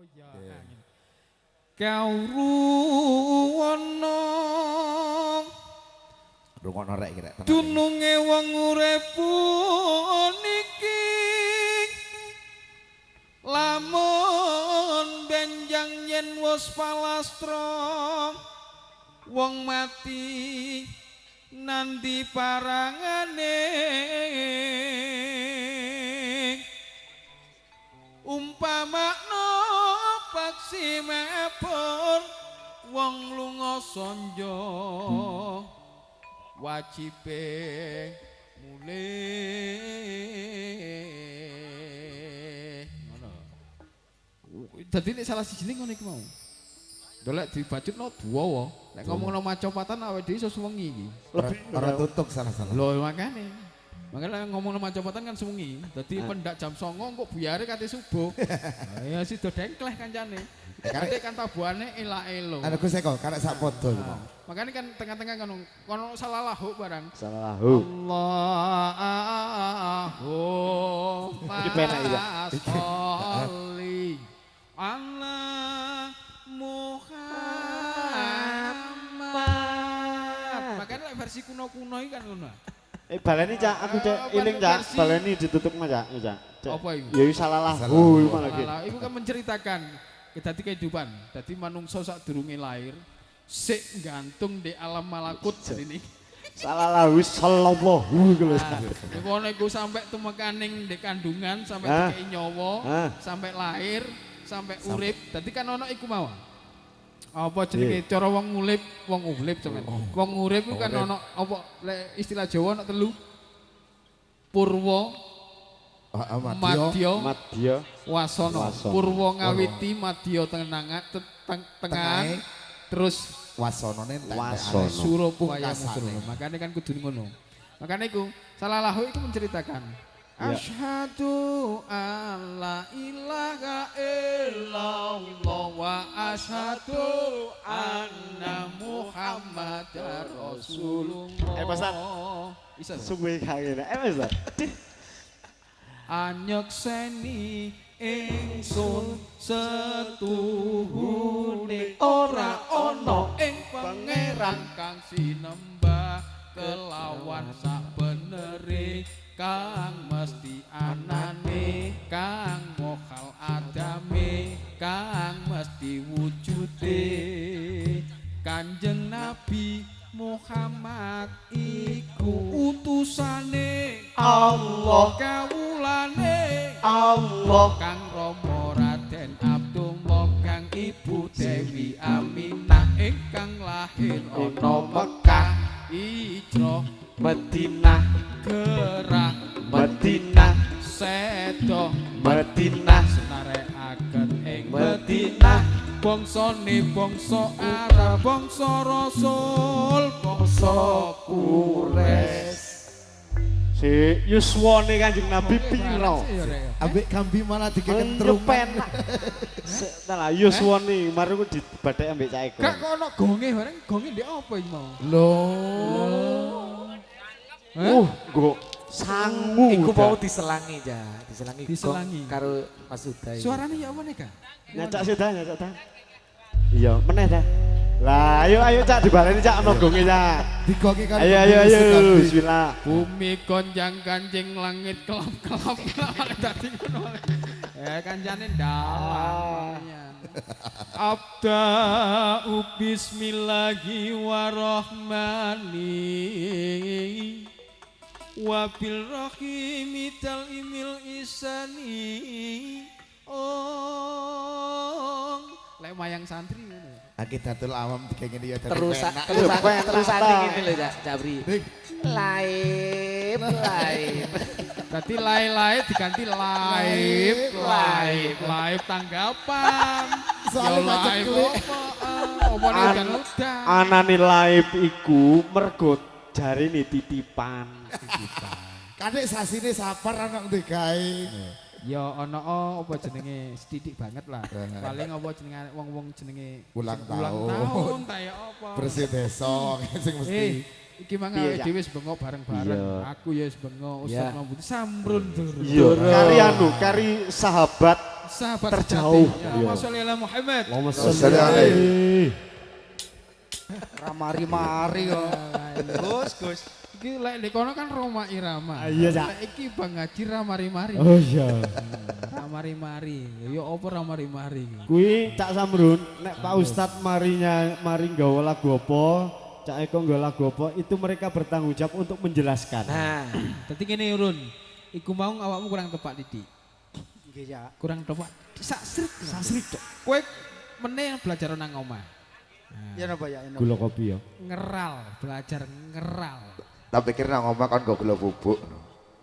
Oh iya, angin. Kau ruwono Rungokno rek iki rek. dununge wong urip niki lamun benjang yen wis palastra wong mati nandi parangane umpamakna paksi mepur wong lunga sonjo wajibe mulih ngono. Dadi nek salah siji ngono iki mau. Dolek dibacutno duwa. Nek ngomongno macopatan awake dhewe iso suwengi iki. Ora tutuk salah-salah. Lho makane. Makanya ngomongno macopatan kan suwengi. Dadi pendak jam 09.00 kok buyare kate subuh. Ya sido dengkleh kancane. Karek kan tabuhane elak-elo. Ana Gus Eko karek sak podo iku. Makanya kan tengah-tengah kono salah lahu barang. Salah lahu. Allahu Iki penak iki, sholli ala Muhammad. Makanya lek versi kuno-kuno iki kan ngono. Baleni Cak, aku Cak iling Cak, baleni ditutup Cak, Cak. Apa iku? Ya iku salah lahu iku malah iki. Salah, iku kan menceritakan dadi kehidupan. Dadi manungsa sak durunge lahir sik gantung di alam malakut ini. Salah lahu sallallahu iku lho. Ngono iku sampai tumekaning di kandungan sampai dikei nyawa, sampai lahir, sampai urip. Dadi kan ono iku mau. Apa jenenge cara wong urip sampean. Wong urip iku kan ono apa istilah Jawa ono telu. Purwa, Madya, Wasana. Purwa ngawiti, Madya tengah, terus Wasonone Wasono. Surabaya Musro. Makanya kan kudu ngono. Makanya iku salah lahu iku menceritakan Asyhadu alla ilaha illallah wa asyhadu anna Muhammadar Rasulullah. Pasan. Bisa. Suwe kagene. Pasan. Anyekseni ingsun setuhune ora ana ing pangeran kang sinembah kelawan sabenere kang mesti anane kang mokal adame kang mesti wujude Kanjeng Nabi Muhammad iku utusane Allah kawulane Allah kang Rama Raden Abdullah kang Ibu Dewi Aminah ingkang lahir ana Mekah hijrah Madinah gerah Madinah sedo Madinah senarekaken ing Madinah bangsane bangsa Arab bangsa Rasul bangsa Quraisy. Si yuswane Kanjeng Nabi piro? Ambek kambi malah dikentrum. Penak. Salah yuswane mari ku dibadhek ambek Cak Eko. Gak kok ono gonge bareng gonge ndek apa iki mau? Nggo sangu. Iku mau diselangi ja, diselangi. Diselangi. Karo Mas Uday. Suarane ya apa nih Kak? Nyacak sudah, nyacak dah. Iya, meneh dah. Lah, ayo Cak dibaleni Cak ana gonge Cak. Digoki kan. Ayo, bismillah. Bumi gonjang kanjing langit kelap-kelap dadi ngono. Kancane dalan. Abda'u bismillahi warahmani wa bil rahimi tal imil isani. Lek mayang santri ngono. Akidatul awam dikengeni ya dadi Terusan penak. terusan ngene lho Cak Jabri. Laib. Berarti lai diganti live tanggapan. Soalnya macet klik. Apa udah. Anane live iku mergo jarine titipan. Kadek sasine sabar anak digawe. Ya ana apa jenenge sithik banget lah. Paling apa jenenge wong-wong jenenge Ulang tahun ta ya apa. Bersih desa sing mesti. Iki mangga dhewe wis bengok bareng-bareng. Aku ya wis bengok Ustaz Mambu sambrun tur. Iya, kari kari sahabat sahabat terjauh. sejati. Ya, Allahumma sholli ala Muhammad. Allahumma sholli sholli alaihi. Ramari-mari kok. Gus. Iki lek di kono kan Roma Irama. Iya, Cak. Lek iki Bang Haji ramari-mari. Oh iya. Ramari-mari. Ya apa ramari-mari? Kuwi Cak Samrun, nek Pak Ustad mari nggawa lagu apa, Cak Eko nggawa lagu apa, itu mereka bertanggung jawab untuk menjelaskan. Nah, Dadi ngene Urun. Iku mau awakmu kurang tepat Didi. Nggih ya. Kurang tepat. Sasrit tok. Kowe meneh belajar nang omah. Ya napa ya? Gula kopi ya. Belajar ngeral. Tak pikir nang omah kan gak gula bubuk.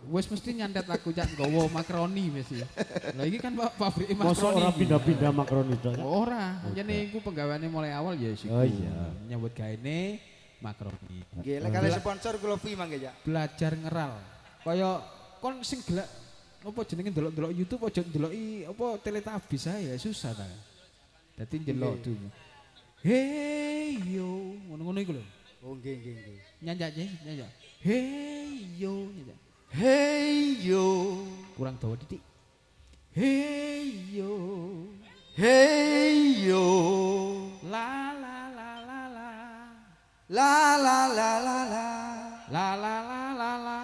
Wes mesti nyantet lagu Cak nggawa makaroni mesti. Lah iki kan pabrik Mosok makaroni. ora pindah-pindah makaroni to. Ora, jane iku penggaweane mulai awal ya sik. Oh iya. Nyambut gaene makaroni. Nggih, lek kali sponsor kula fi mangke ya. Belajar ngeral. Kaya kon sing gelek apa jenenge ndelok-ndelok YouTube aja ndeloki apa Teletubbies ae susah ta. Dadi ndelok dulu. Hey yo, ngono-ngono iku lho. Oh nggih. Nyanyak. Hey yo, nyanyak. Hey yo. Kurang dawa titik. Hey yo. Hey yo. La la la la la. La la la la la. La la la la la.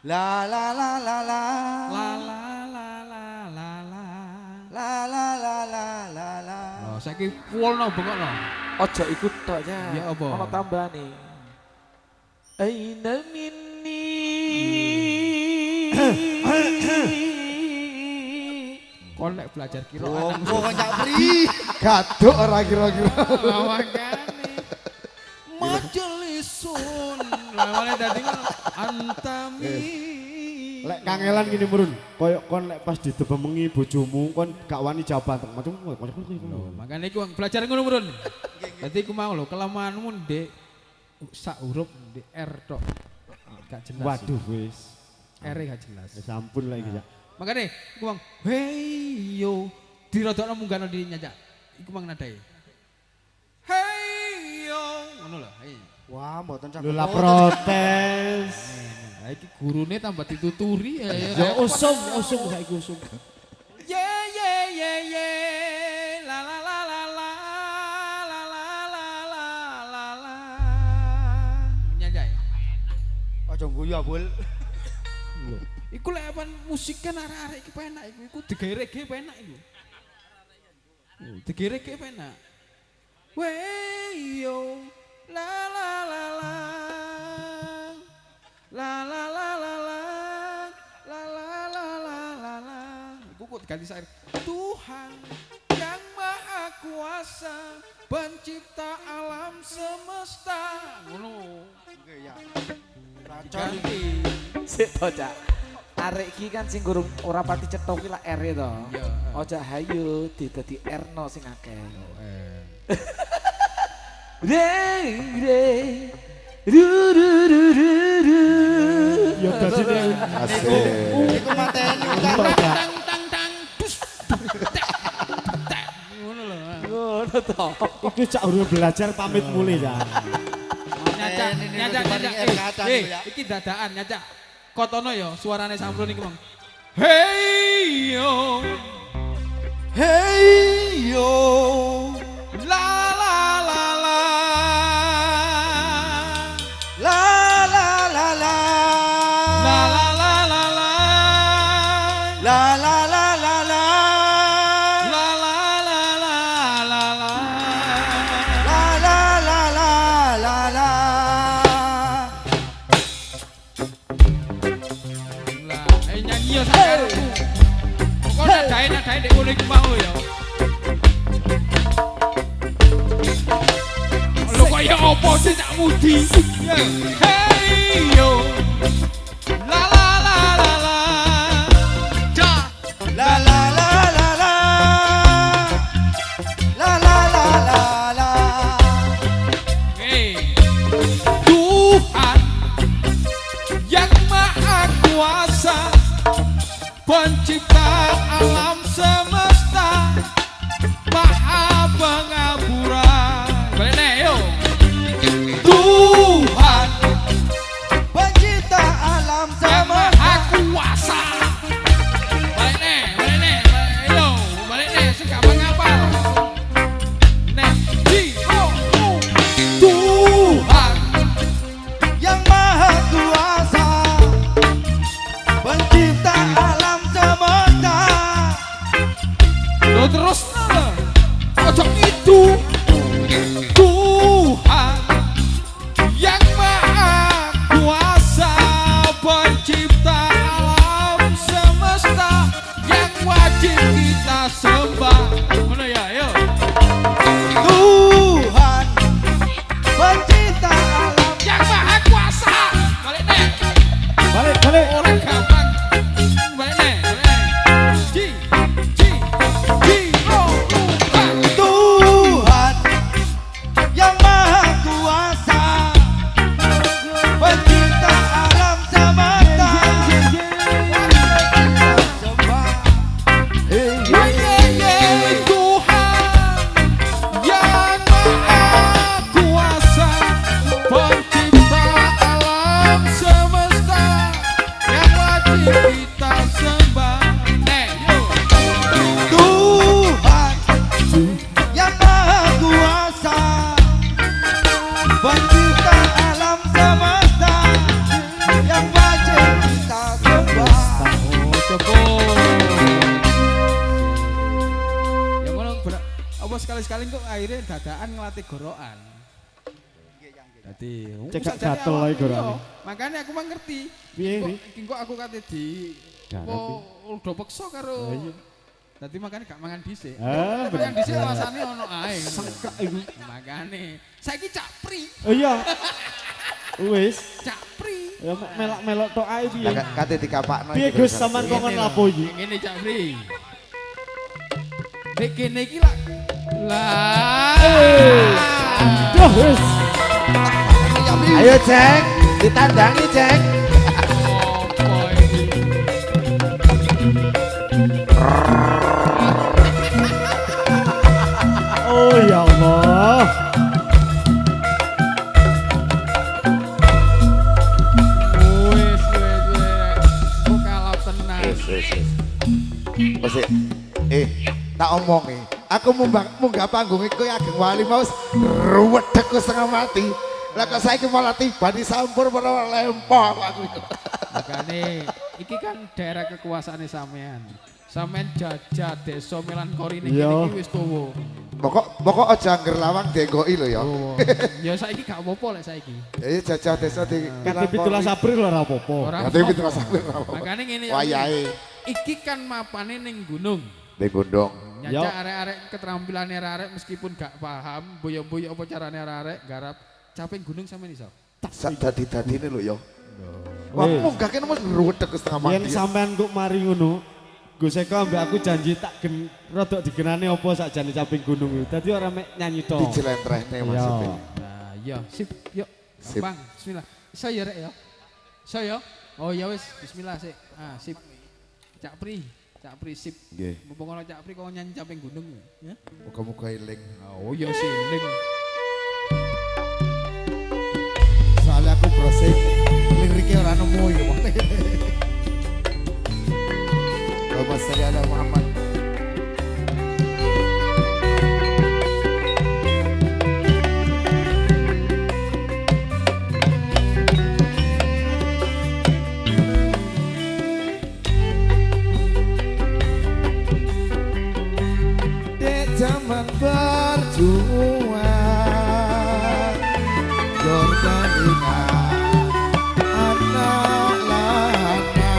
La la la la la. La la la la la la. La la la la la la. Oh, saiki fullno bengokno. ojo ikut tok ya. Ya apa? Ono tambahane. Aina minni. Kon nek belajar kira Wong nyak pri. Gaduk ora kira-kira. makane majelisun lawane dadi antami. Lek kangelan gini Murun, koyok kon lek pas ditebemengi bojomu kon gak wani jawaban macam Makane iku belajar ngono Murun. Dadi iku mau lho kelemahanmu ndek sak huruf ndek R tok. Gak jelas. Waduh wis. R gak jelas. Ya sampun lah iki ya. Makane iku mang hey yo dirodokno munggahno di nyanyak. Iku mang nadae. Hey yo ngono lho. Hey. Wah, mboten cak. Lula protes. Nah, iki gurune tambah dituturi ya. Ya usum saiki usum. Ye ye ye ye la la la la la la la la la la la. Nyanyi. Aja guyu Bul. Iku lek apa musik kan arek-arek iki penak iku digawe reggae penak iku. Digawe reggae penak. Wey yo la la la la. La la la la la. La la la la la la. Iku kok diganti sair. Tuhan yang Maha Kuasa, pencipta alam semesta. Ngono. Nggih ya. Ganti. Sik to, Cak. Arek iki kan sing gurung ora pati cetha ki lak R to. Iya. Ojo hayu dadi R-no sing akeh. Eh. Re ru ru ru ru ru. Ya dadi Asik. Iku mateni Tang tang tang dus. Ngono lho. Ngono to. Iku cak urung belajar pamit mulai ya. Nyacak. Iki dadaan nyacak. Kotono ya suarane Samrun iki mong. Hey yo. Hey yo. La la la la. La la la la. La la la la la. La la la la la. La la la la la la. La la la la la la. Lah, nyanyi yo sakarepmu. Kok nadae ndek ngono iki mau ya. Lho kok ya opo sih tak mudi. Hey yo. La la la la la. Ja. La la la la la. La la la la la. Hey. Tuhan yang Maha Kuasa, pencipta alam semesta, Maha Pengapura. Balik yo. Tuhan Pencipta alam yang semesta. Maha Kuasa. Balik nih. terus ojo itu Tuhan yang maha kuasa pencipta alam semesta yang wajib kita sembah. Mana ya, ayo. Tuhan pencipta alam Yang maha kuasa. Balik nih. Balik. Orang gampang. Balik nih. Ji. Oh, Tuhan. Tuhan yang maha kuasa pencipta alam semesta sembah. Tuhan yang maha kuasa pencipta alam semesta yang wajib kita sembah. Tuhan yang maha kuasa pencipta alam semesta yang wajib kita sembah. Oh, cukup. Yang ngono apa sekali-sekali kok akhirnya dadaan ngelatih gorokan. Dadi Cekak sajane gatel awak ae iya. gorokane. Makanya aku mah ngerti. Piye, Ri? Iki kok aku kate di Gak apa udah peksa karo. iya. Dadi makanya gak mangan dhisik. Ah, Mangan bener. dhisik alasannya ono ae. Sengkak iku. Makanya saiki capri, Oh iya. Wis, capri. ya melak-melok tok ae piye. Kate dikapakno. Piye iki Gus lho, sampean kok Ngene lho, lapo iki? Ngene capri. Nek kene iki lah. Duh wis. Ayo cek, ditandangi cek. Apa iki? Oh ya Allah. Wis. Kok kalah tenan. Wes. Tak omongi. Aku munggah panggung iku ageng wali mau ruwedeg setengah mati. Lah kok saiki malah tiba di sampur malah lempar aku. Makane iki kan daerah kekuasaane sampean. Sampean jajah desa Melankori niki Iya. wis tuwa. Pokok aja angger lawang denggoki lho ya. Ya saiki gak apa-apa lek saiki. Iya jajah desa di Kate 17 April ora apa-apa. Ora Kate apa-apa. 17 April ora apa-apa. Makane ngene ya. Wayahe Iki kan mapane ning gunung. di Gondong. Yo. Nyajak arek-arek keterampilan arek meskipun gak paham boyo-boyo apa carane arek garap caping gunung sampean iso. Sak dadi-dadine lho ya. Wah, Wis. munggah kene mesti ruwedeg setengah Yen mati. sampean kok mari ngono, Gus Eko ambek aku janji tak rodok digenani apa sakjane caping gunung iki. Dadi ora mek nyanyi tok. Dijelentrehne Iya. maksudnya. Nah, iya, sip, yuk. Sip. Gampang, bismillah. Iso ya rek ya. Iso ya. Oh ya wis, bismillah sik. Ah, sip. Cak Pri sip. Nggih. Mumpung ana Cak Pri kok nyanyi caping gunung ya. Muga-muga eling. Oh ya siling. Soalnya aku browsing liriknya ora nemu ya. Allahumma sholli ala Muhammad. Di zaman berjuang Jordania anak lana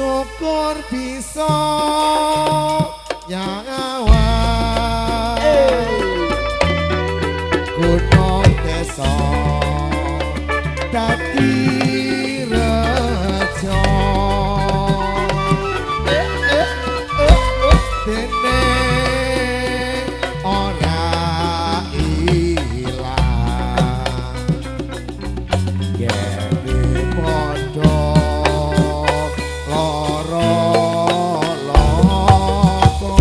syukur bisa nyawang gunung desa dadi rejo dene ora ilang gede podo loro lopo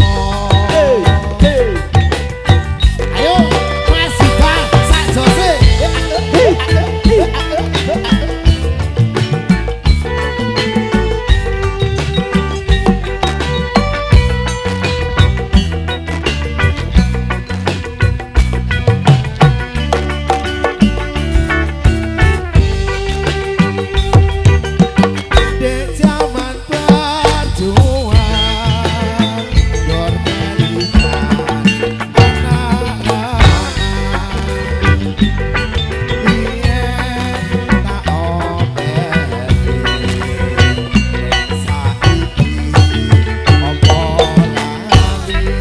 ayo masih bang sak jose dek zaman perjuangan yor melihat anak-anak biyen tak obeti saiki opo lali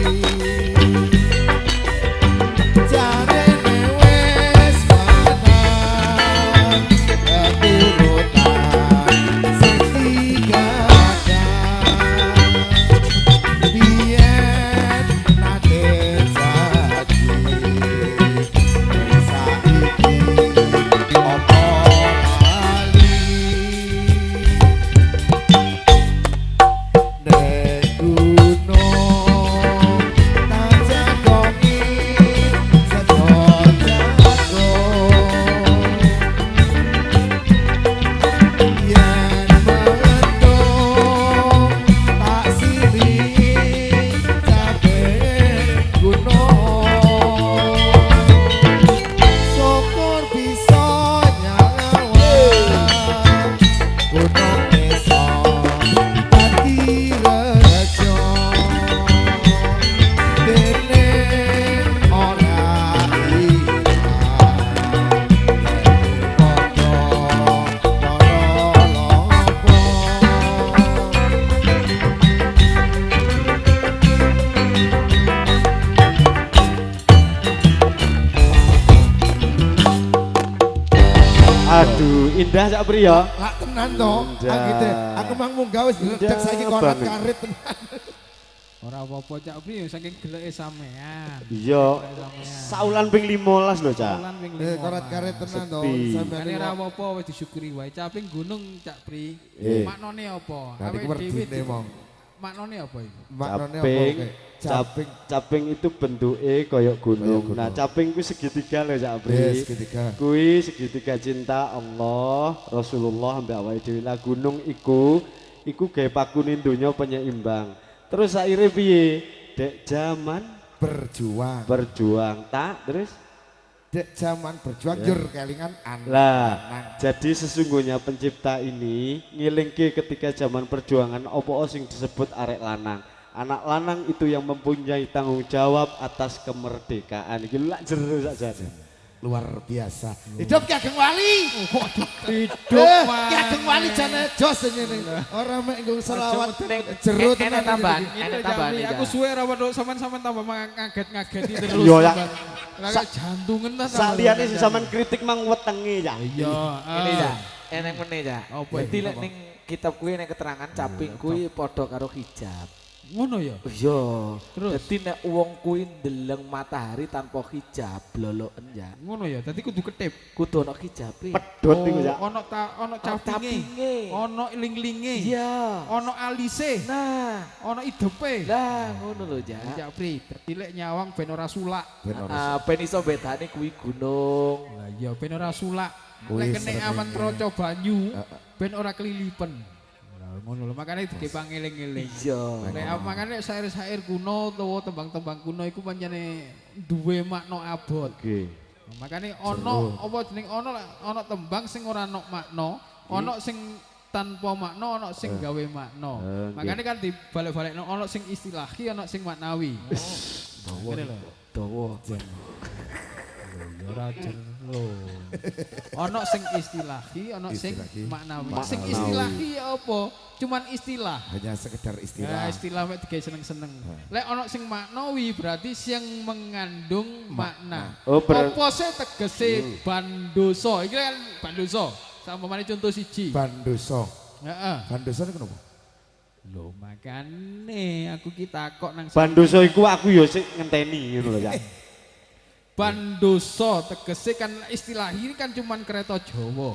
jarene wis menang keturutan sing biyen nate janji saiki opo lali nek gunung tak jagongi sedot jago yen mendung tak siring cabe gunung syukur bisa nyawang gunung desa dadi rejo dene ora ilang podo loro lopo Aduh, indah sak priya. lak tenan to aku mang munggah wis ndek saiki korat banget. karet tenan Ora apa-apa Cak Pri saking geleke sampean. Iya. Saulan ping 15 lho, Cak. Bulan ping korat 15. karet tenan to Sepi. sampeyan Ane ora apa-apa wis disyukuri wae. Caping gunung Cak Pri. Eh. Maknane apa? Tadi Awake werdine dhewe mong maknane apa iku? maknane apa Caping, oke caping caping itu bentuke koyok gunung. gunung. Nah, caping ku segitiga lho, Cak Pri. yes ketika Kui segitiga cinta Allah, Rasulullah ambek awake dhewe. Lah gunung iku gawe pakune donya penyeimbang. Terus akhirnya piye? Dek zaman berjuang tak terus dek zaman berjuang jur kelingan anak lah. Jadi sesungguhnya pencipta ini ngilingke ketika zaman perjuangan opo sing disebut arek lanang. Anak lanang itu yang mempunyai tanggung jawab atas kemerdekaan. Iki lak jero sakjane. luar biasa hidup Ki Ageng Wali Hidup Ki Ageng Wali jane jos ngene ora mek nggo selawat jero Enak tenan tambahan, iki. enak Itu tambahan. Jami, aku suwe ra wedok sampean tambah ngaget-ngageti terus. Iya, ya. Lah jantungan ta. Saliyane sing sampean kritik mang wetenge ya. Iya. Ini ya, enak meneh ya. Apa Jadi ini, lek apa? ning kitab kuwi nek keterangan caping kuwi padha karo hijab. Ngono ya. Iya. Terus? Dadi nek wong kuwi ndeleng matahari tanpa hijab, bloloken ya. Ngono ya. Dadi kudu ketip. Kudu ana hijabe. Pedhot iku ya. Ono capinge. capinge. Ono ling-linge. Iya. Ono alise. Nah, Ono idepe. lah ngono lho ya. Cak Pri, dadi lek nyawang ben ora sulak. Ben ora Ben iso bedane kuwi gunung. Lah iya ben ora sulak. Kuwi Lek kene srengenge. awan troco banyu ben ora kelilipen. Lah ngono lho makane dike pangeling-eling. Iya. Nek makane syair-syair kuno utawa tembang-tembang kuno iku pancene duwe makna abot. Oke. Makane ana apa jeneng ana tembang sing ora ana makna, ana sing tanpa makna, ana sing gawe makna. Makane kan dibalik-balikno ana sing istilahi, ana sing maknawi. Ngene lho. Dawa. Ya ora jer Loh. Ono sing istilahi, ono sing Istilahi. maknawi. Maknawi. Sing istilahi apa? Cuman istilah. Hanya sekedar Ya, istilah. istilah mek digawe seneng-seneng. Lek ono sing maknawi berarti sing mengandung makna. Oh, Apa sih tegese bandoso? Iki kan bandoso. Sampamane contoh siji. Bandoso. Heeh. Bandoso ini kenapa? Lho makane aku kita kok nang Bandoso iku aku ya sik ngenteni ngono lho ya. Bandoso tegese kan istilah ini kan cuman kereta Jawa.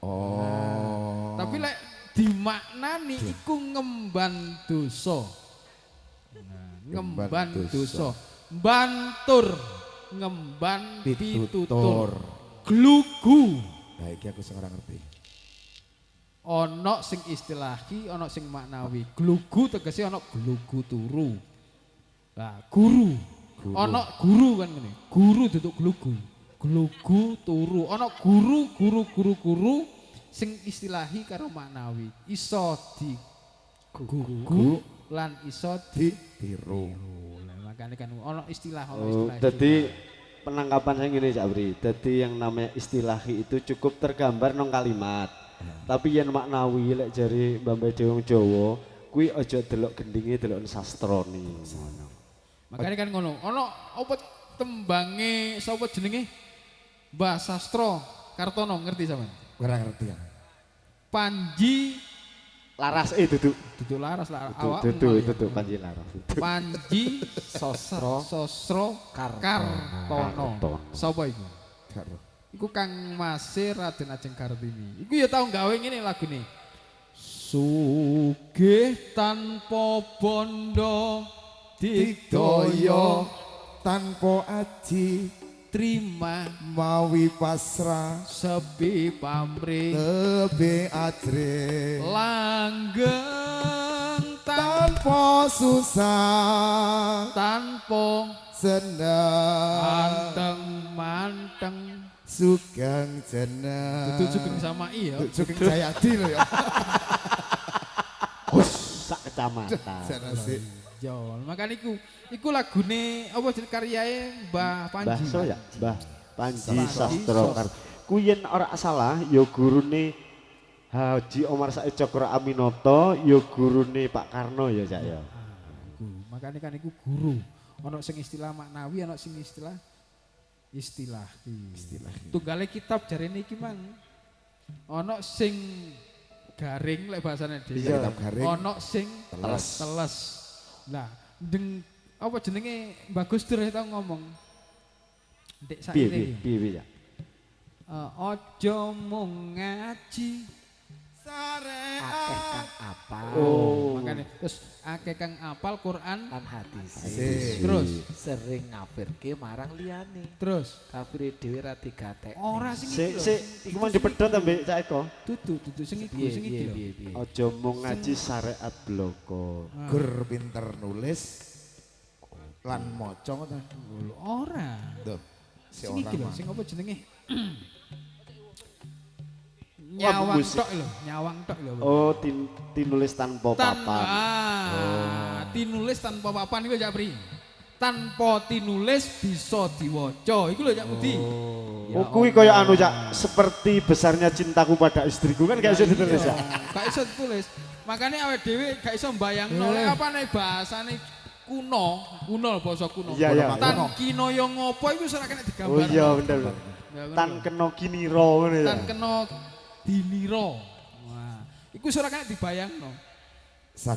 Oh. Tapi lek dimaknani iku ngemban dosa. Nah, ngemban dosa. Bantur ngemban pitutur. Glugu. Nah, iki aku sekarang ngerti. Ono sing istilahi, ono sing maknawi. Glugu tegese ono glugu turu. Nah, guru. Ono guru kan ngene. Guru duduk glugu. Glugu turu. Ono guru sing istilahi karo maknawi. Iso di gugu lan iso Ditiru. Lah makane kan ono istilah Dadi penangkapan saya ngene Cak Bri. Dadi yang namanya istilahi itu cukup tergambar nang kalimat. Tapi yang maknawi lek jari Mbak Mbak Dewa Jawa kuwi aja delok gendinge delok sastrane ngono. Makane kan ngono. Ono apa tembange sapa jenenge? Mbah Sastra Kartono ngerti sampean? Kurang ngerti ya. Panji Laras duduk. duduk laras lah awak. Duduk Panji Laras. Panji Sosro Kartono. Sapa iku? Karo. Iku Kang Masir Raden Ajeng Kartini. Iku ya tau gawe ngene lagune. Sugih tanpa bondo digdaya tanpa aji trima mawi pasrah sepi pamrih lebih ajre langgeng tanpa susah tanpa senang anteng manteng. sugeng jeneng Itu sugeng sama iya. sugeng Jayadi lho ya. Sak kecamatan. Senasih. Jol, makanya iku lagune apa jeneng karyae Mbah Panji. Bahso ya, Mbah Panji Sastro. Kuwi yen ora salah ya gurune Haji Omar Said Cokro Aminoto, ya gurune Pak Karno ya Cak ya. Makanya kan iku guru. Ono sing istilah maknawi, ono sing istilah. Tunggale kitab jarene iki mang. Ono sing garing lek bahasane dhewe. Iya, kitab garing. Ono sing teles. Lah, apa jenenge Mbak Gus Dur tau ngomong. Ndek saiki. Piye ya. Aja mung ngaji Akeh kang apal makanya terus akeh kang apal Quran lan hadis. Terus Sering ngafirke marang liyane. terus Kafire dhewe ra digatek. ora sing iki lho. Sik iku mau dipedhot ambek Cak Eko. Dudu sing iku sing iki lho. Aja mung ngaji syariat bloko. Gur pinter nulis lan maca ngoten. Ora. Tuh. Si Sing iki lho, orang sing apa jenenge? Nyawang Nyawang tok lho. Oh, tinulis tanpa papan. Tinulis tanpa papan iku Cak Pri. Tanpa tinulis bisa diwaca. Iku lho Cak Budi. Oh, kuwi kaya anu Cak, seperti besarnya cintaku pada istriku kan gak iso ditulis ya. Gak iso ditulis. Makanya awake dhewe gak iso mbayangno lek apane bahasane kuno basa kuno. Iya. Tan kinaya ngopo iku ora kena digambar. Oh iya bener. Tan kena kinira ngono ya. Tan kena dinira. Wah, iku ora kena dibayangno.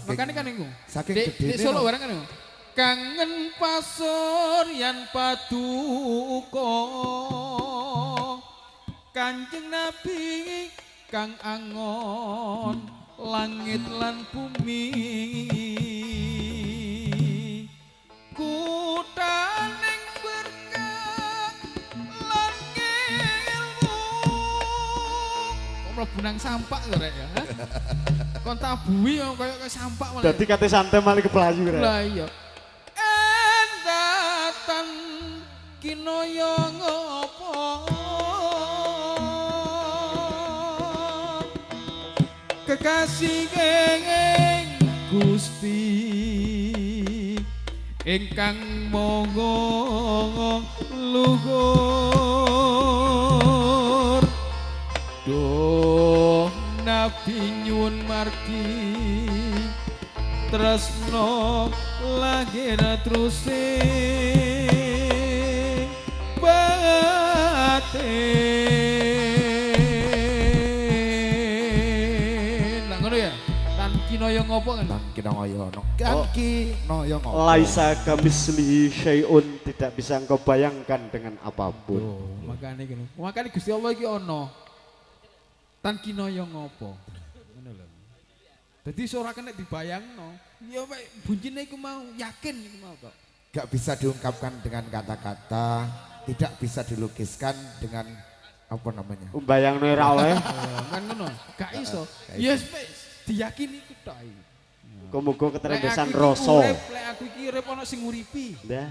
Makane kan iku. Saking Di gedene. Solo barang kan iku. Kangen pasuryan paduka Kanjeng Nabi kang angon langit lan bumi kutaning berkah lan ilmu kok mlebu nang sampak to rek ya hah? Kon tabui kaya sampak malah. Dadi kate santai malah keblayu rek. Lah iya. Endatan kinaya ngopo kekasih kenging Gusti ingkang monggo luhur tresno lagi terusing batin. Lah ngono ya. Tan kinoyo ngopo kan? Dan kita ngoyono. Kaki noyo ngopo. Laisa kamislihi syai'un, tidak bisa engkau bayangkan dengan apapun. Makane ngono. Makane Gusti Allah iki ana. Tan kinoyo ngopo? Ngono lho. Dadi ora kena dibayangno. Ya mek buncine iku mau yakin iku mau kok. Gak bisa diungkapkan dengan kata-kata, tidak bisa dilukiskan dengan apa namanya? Bayangno ora oleh. Kan ngono. Gak iso. Yes diyakini iku tok. Muga-muga ketrembesan Lek rasa. aku iki urip ana sing nguripi. Dah.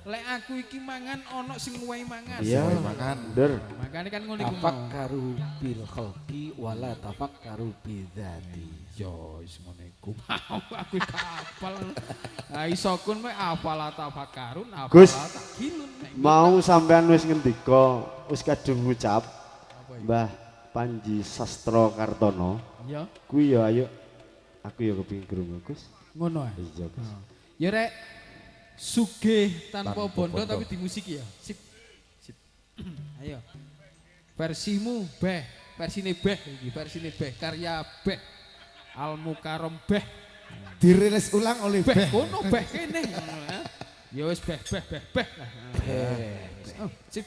Lek aku iki mangan ana sing nguwahi mangan. Iya, mangan. bener. Makane kan ngono iku mau. Tafakkaru bil khalqi wala tafakkaru bidzati. Yo wis ngono iku. Aku kapal. Lah iso kun mek afala tafakkarun Gus. afala takilun. Mau sampean wis ngendika, wis kadung ngucap Mbah Panji Sastro Kartono. Ya, Kuwi ya ayo aku ya kepengin krungu Gus. ngono ae. Iya Gus. Ya rek sugih tanpa Tanpa bondo bondo. tapi di musik ya. Sip. Sip. Ayo. Versimu Beh, versine Beh iki, versine Beh karya Beh. Al Mukarram Beh. Dirilis ulang oleh Beh Beh. kono Beh kene. Ya wis Beh. Oh, sip.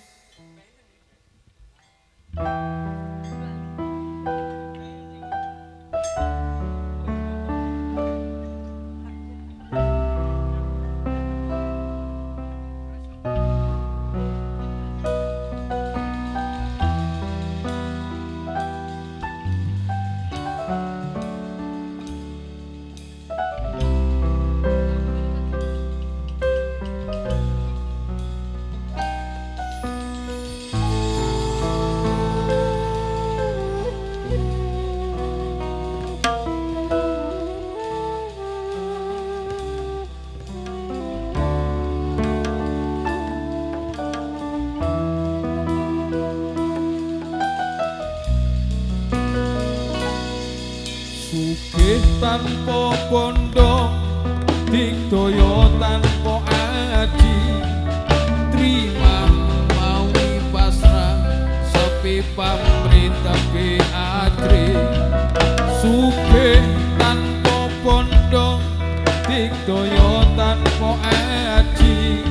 Sugih tanpa bondo, digdaya tanpa adi, trima mawi pasrah, sepi pamrih tapi adri. Sugih tanpa bondo, digdaya tanpa adi,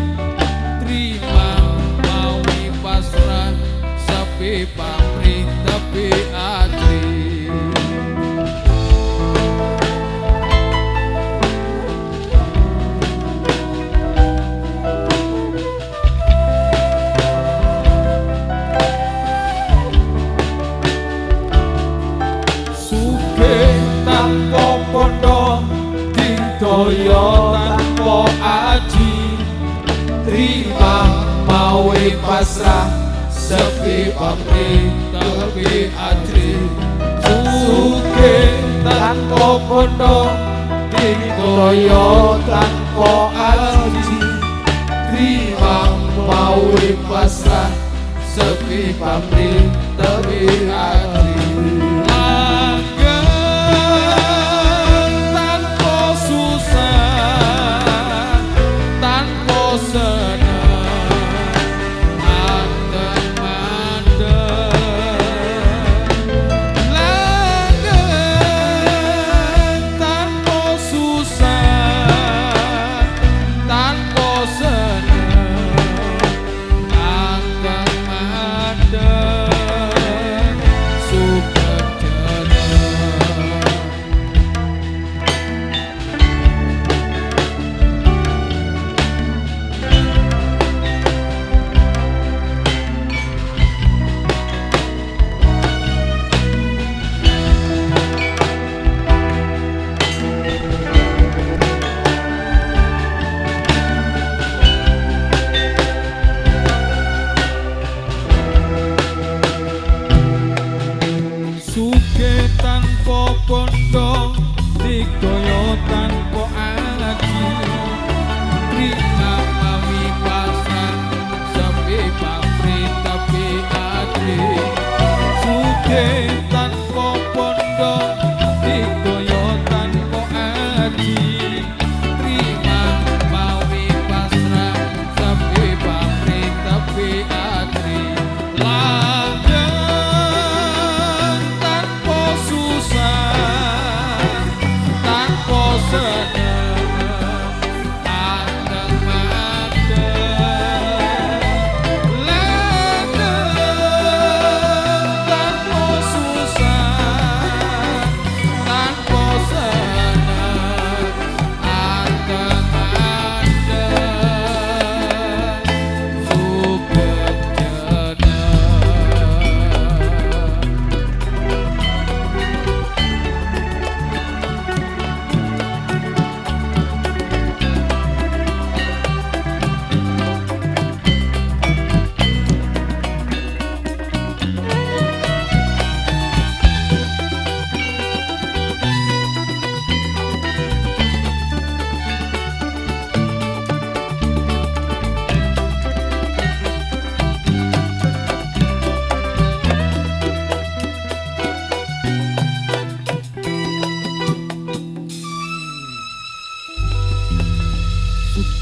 trima mawi pasrah, sepi pamrih tapi adri. Tanpa pondo didaya tanpa aji, terima mawe pasrah sepi pamrih tapi adri. Sugih tanpa pondo didaya tanpa aji, terima mawe pasrah sepi pamrih tapi adri. Suka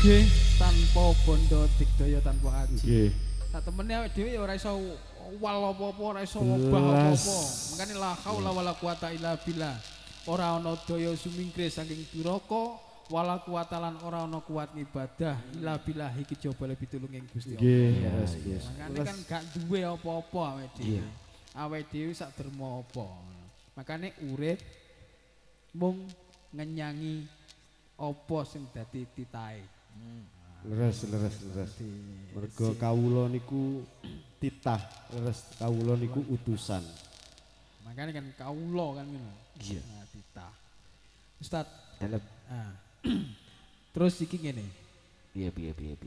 sugih tanpa bondo digdaya tanpa aji. Nggih. Sak temene awake dhewe ya ora iso wal apa-apa, ora iso obah apa-apa. Makane la haula wala quwata illa billah. Ora ana daya sumingkre saking duraka, wala quwata lan ora ana kuat ibadah illa billah iki kejaba lebih pitulunging Gusti Allah. Nggih, Makane kan gak duwe apa-apa awake dhewe. Awake dhewe sak derma apa. Makane urip mung ngenyangi apa sing dadi titahe. Leres. Mergo kawula niku titah, leres kawula niku utusan. Makanya kan kawula kan ngono. Iya. Nah, titah. Ustaz, Dalem. terus iki ngene. Piye.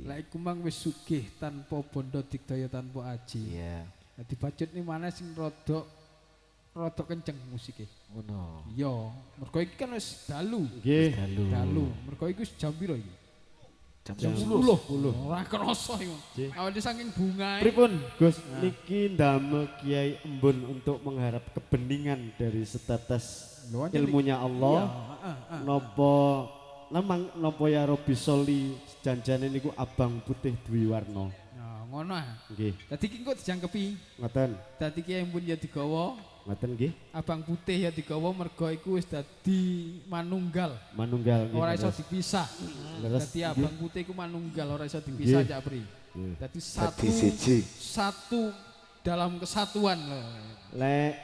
Lah iku mang wis sugih tanpa bondo digdaya tanpa aji. Iya. Nah, dibacutne maneh sing rada kenceng musike. Ngono. Iya, mergo iki kan wis dalu. Nggih. Dalu. Mergo iku wis jam piro iki? Jam 10. Ora krasa iku. Nggih. Awake saking bungae. Pripun Gus niki ndamel Kiai Embun untuk mengharap kebeningan dari setetes Lho, anjir, ilmunya Allah. Iya, Nopo ya Robi Soli janjane niku abang putih duwi warna. Nah, ngono ah. Nggih. Dadi iki engko dijangkepi. Ngoten. Dadi Kiai Embun ya digawa, Ngoten nggih. abang putih ya digawa mergo iku wis dadi manunggal. Manunggal nggih. Ora iso leres. dipisah. Leres, Dadi nggih. abang putih iku manunggal ora iso dipisah Nggih. Cak Pri. Nggih. Dadi Dadi siji. satu dalam kesatuan lho. Lek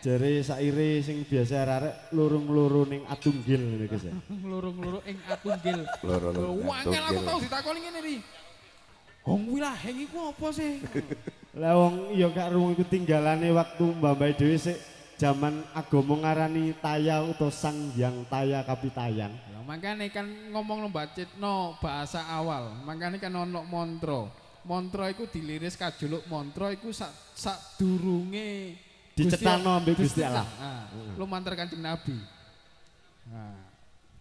jare saire sing biasa arek lurung-luru ning atunggil ngene Gus. Loro-loro ing atunggil. Loro-loro ing Wangel aku atunggil. tau ditakoni ngene ri. Hong wilaheng iku apa sih? Lah wong ya gak rungu iku tinggalane waktu mbambahe dhewe sik jaman agama ngarani taya utawa sang hyang taya kapitayan. Ya makane kan ngomong bacitno bahasa awal. Makane kan ono mantra. Mantra iku diliris kajuluk mantra iku sak durunge Dicetano ambek Gusti Allah. Nah, lumantar Kanjeng Nabi. Nah.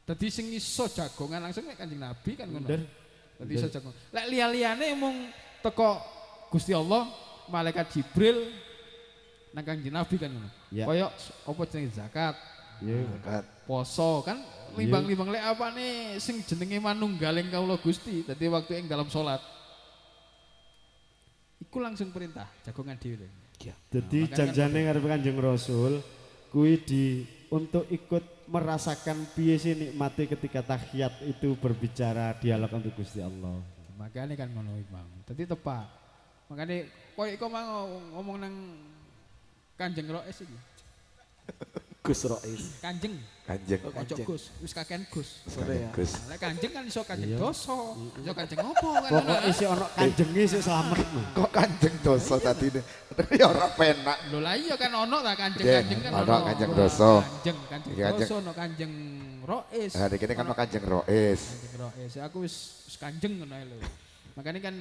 Dadi sing iso jagongan langsung nek Kanjeng Nabi kan ngono. Bener. Dadi iso jagongan. Lek liya-liyane mung teko Gusti Allah, malaikat Jibril nang Kanjeng Nabi kan ngono. Ya. Kaya apa jenenge zakat, Iya. Zakat. poso kan limbang-limbang lek apane sing jenenge manunggaling kawula Gusti. Dadi waktu ing dalam salat iku langsung perintah jagongan dhewe. Jadi makanya janjane ngarep Kanjeng Rasul kuwi untuk ikut merasakan piye sih nikmati ketika tahiyat itu berbicara dialog untuk Gusti Allah. Makanya kan ngono Imam. Dadi tepat. Makanya koyo iku mau ngomong nang Kanjeng Rois iki. Gus Rois. Kanjeng. Kanjeng. Ojo Gus, wis kakean Gus. Kanjeng Gus. Lek Kanjeng kan iso Kanjeng Iya. dosa. Iso Kanjeng opo kan. Pokoke isih ana kanjenge sik slamet. Kok kanjeng dosa tadi ini? Ya ora penak. Lho lah iya kan ono ta Kanjeng Iya, Kanjeng kan ono Kanjeng dosa. Kanjeng Iya, Kanjeng. dosa ono Kanjeng Rois. Nah, di kene kan ono kanjeng Rois. Kanjeng Rois. Aku wis Kanjeng ngono ae lho. Makane kan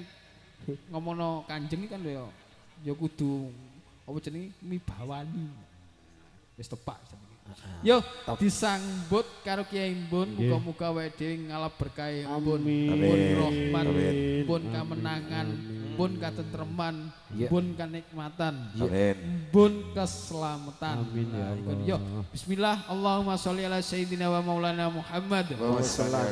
ngomongno Kanjeng kan lho ya kudu apa jenenge mibawani. Wis tepak jenenge. Yo disambut karo Kiai Embun, Nggih. muga-muga awake dhewe ngalap berkah Embun, Amin. Embun Amin. rahmat, Amin. Embun kamenangan, Amin. Embun katentreman, Iya. Embun kenikmatan, Amin. Embun keselamatan. Amin, ya Nah, iku. Allah. Yo, bismillah, Allahumma sholli ala sayyidina wa maulana Muhammad. Wassalam.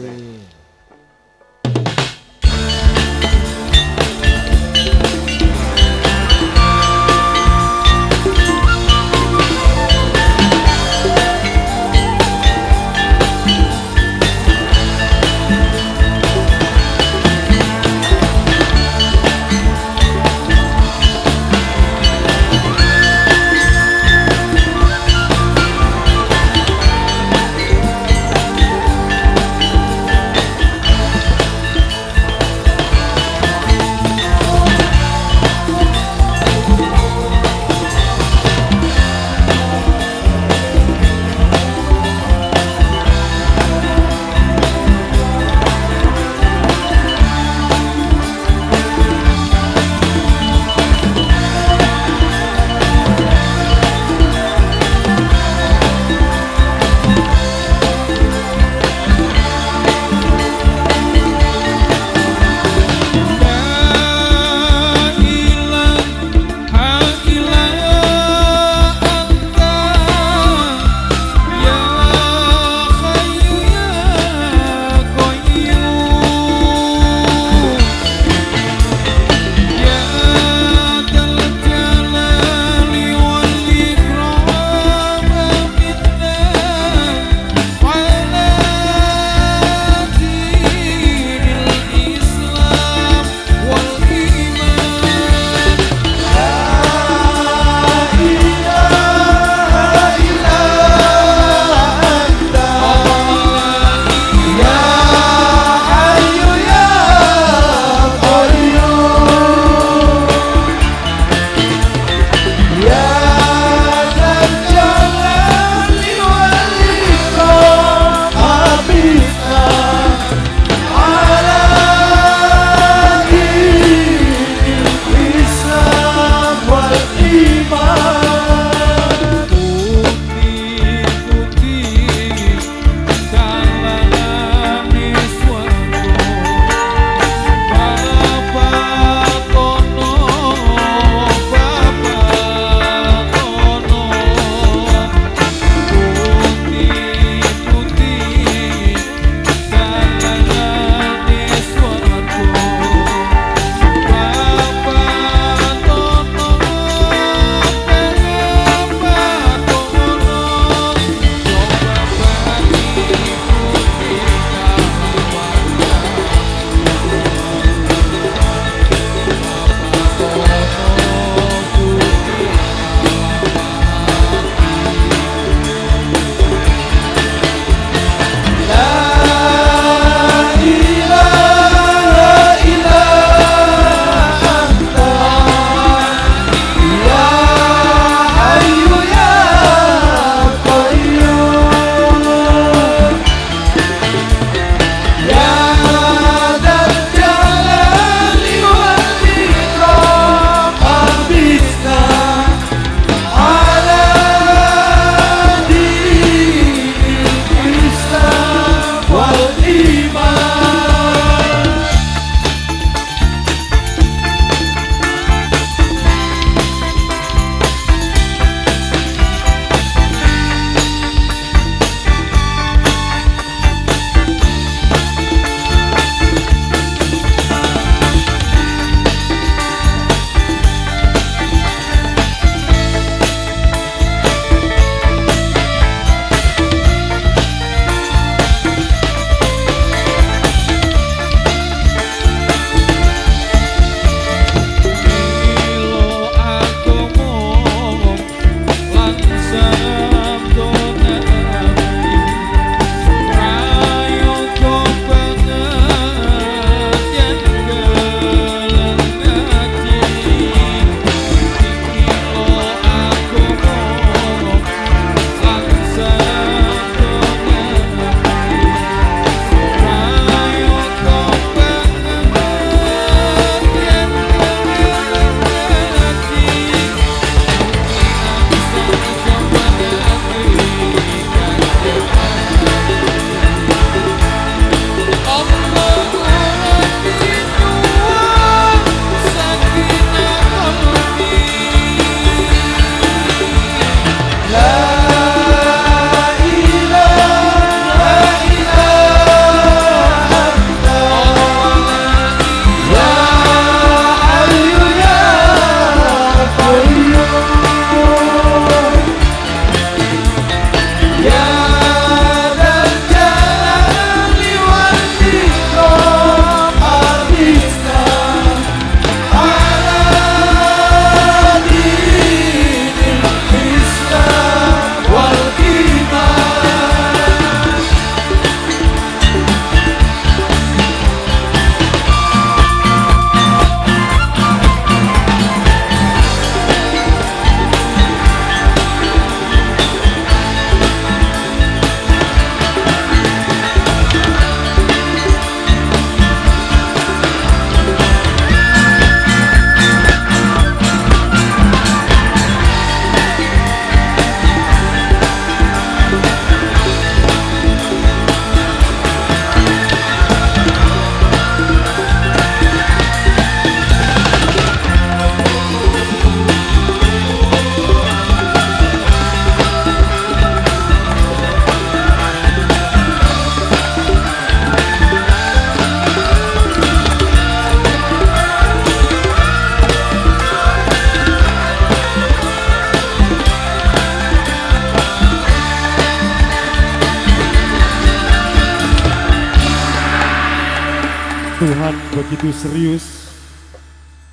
Tuhan begitu serius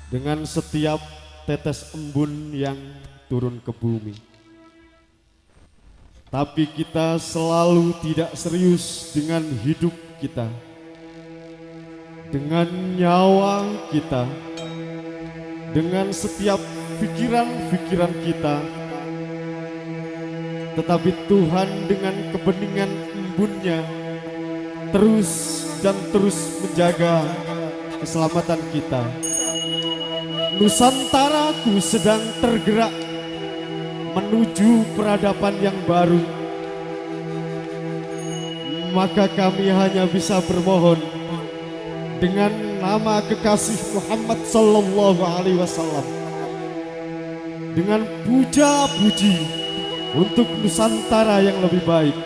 dengan setiap tetes embun yang turun ke bumi. Tapi kita selalu tidak serius dengan hidup kita, dengan nyawa kita, dengan setiap pikiran-pikiran kita. Tetapi Tuhan dengan kebeningan embunnya terus dan terus menjaga keselamatan kita. Nusantaraku sedang tergerak menuju peradaban yang baru. Maka kami hanya bisa bermohon dengan nama kekasih Muhammad sallallahu alaihi wasallam, dengan puja-puji untuk Nusantara yang lebih baik.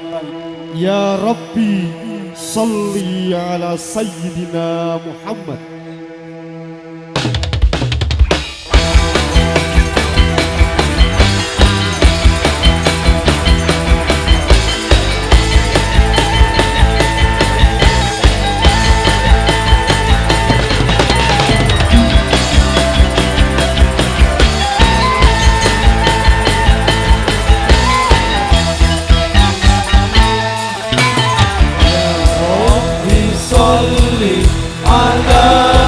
Ya Rabbi salli ala Sayyidina Muhammad. صل على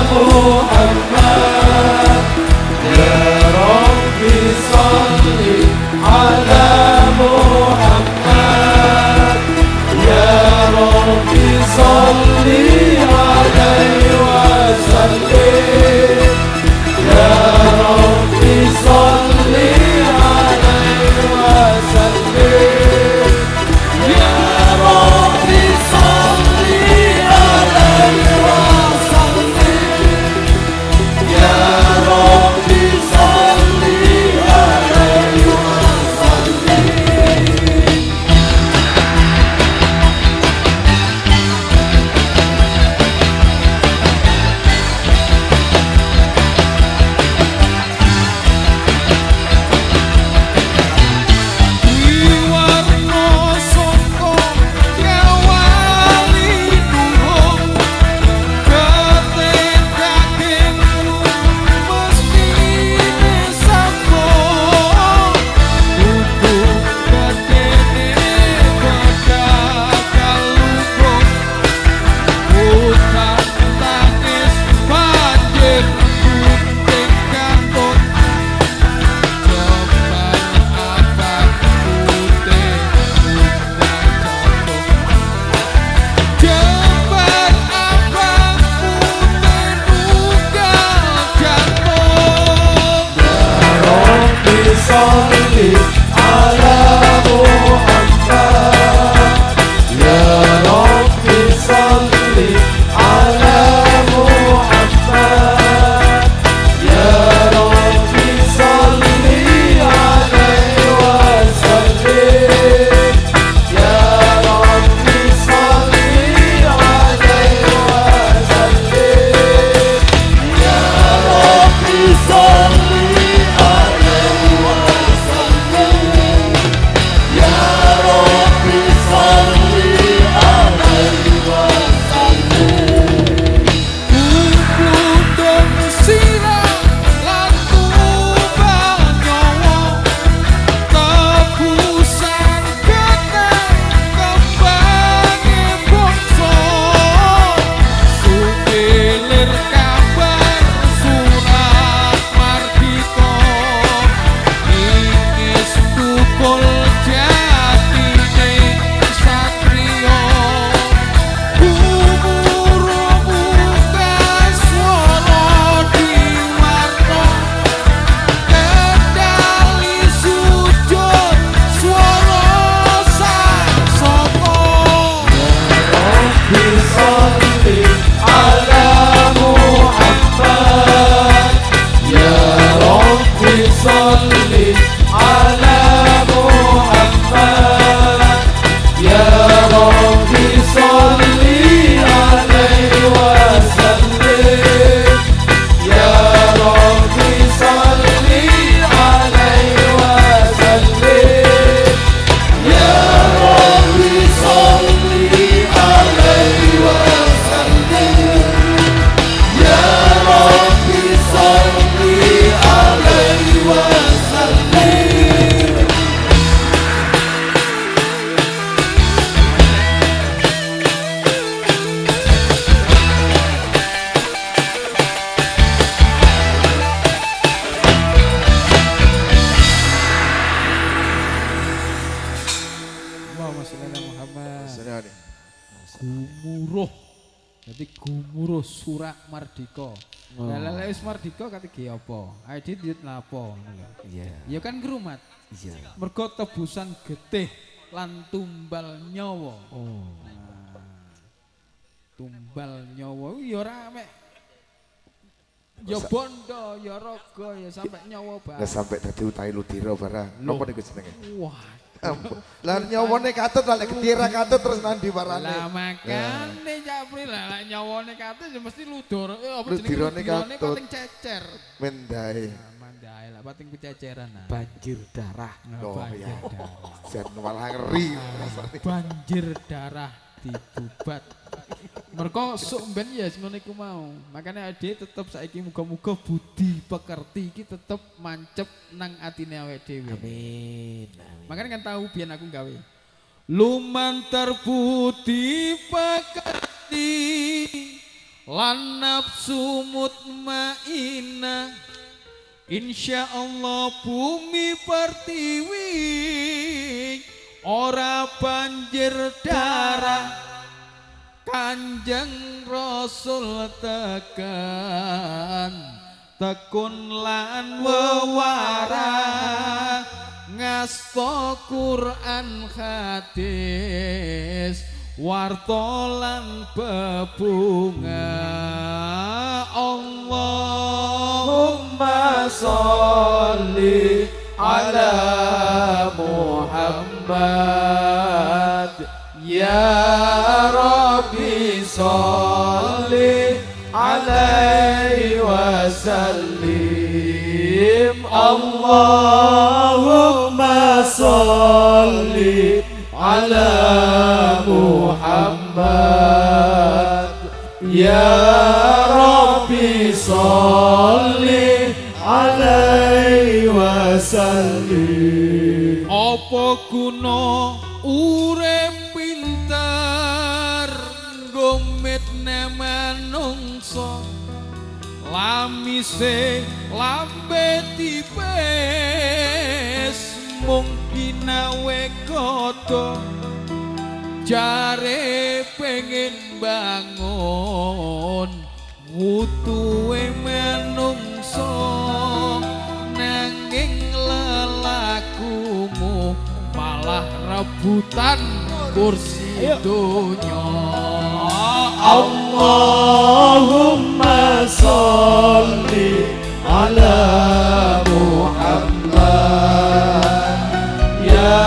gumuruh. Dadi gumuruh Surak Mardika. Lah lek wis mardika kate ge apa? Ae dit napa ngono lho. Iya. Ya kan ngrumat. Iya. Mergo tebusan getih lan tumbal nyawa. Oh. Tumbal nyawa ya ora mek ya bondo ya raga ya sampe nyawa Nggak bae. sampai dadi utahe ludira barang. Apa niku jenenge? Wah. Lah nyawane katut lah lek ketira katut terus nandi warane. Lah makane Japri lah lek nyawane katut ya mesti ludur. Apa jenenge Ludirane ludirane katut. pating cecer. Mendae. Mandae lah pating kececeran nah. Banjir darah. Oh Banjir ya. darah. Jan malah ngeri. Banjir darah dibubat. Mergo sok ben ya ngono iku mau. Makane ade tetep saiki muga-muga budi pekerti iki tetep mancep nang atine awake dhewe. Amin. Makanya kan tahu biar aku gawe. Lumantar budi pekerti lan nafsu mutmainah. Insya Allah bumi pertiwi ora banjir darah. Kanjeng Rasul tekan tekun lan wewara ngasta Quran hadis warta lan bebunga Allahumma sholli ala Muhammad ya Rabbi sholli alaihi wasallim Allahumma sholli ala Muhammad ya Rabbi sholli alaihi wasallim. Apa guna urip pinter gometne manungsa lamise lambe tipes mungkin awe kodo jare pengen bangun wutuwe manungsa nanging lelakumu malah rebutan kursi dunya. Allahumma sholli ala Muhammad ya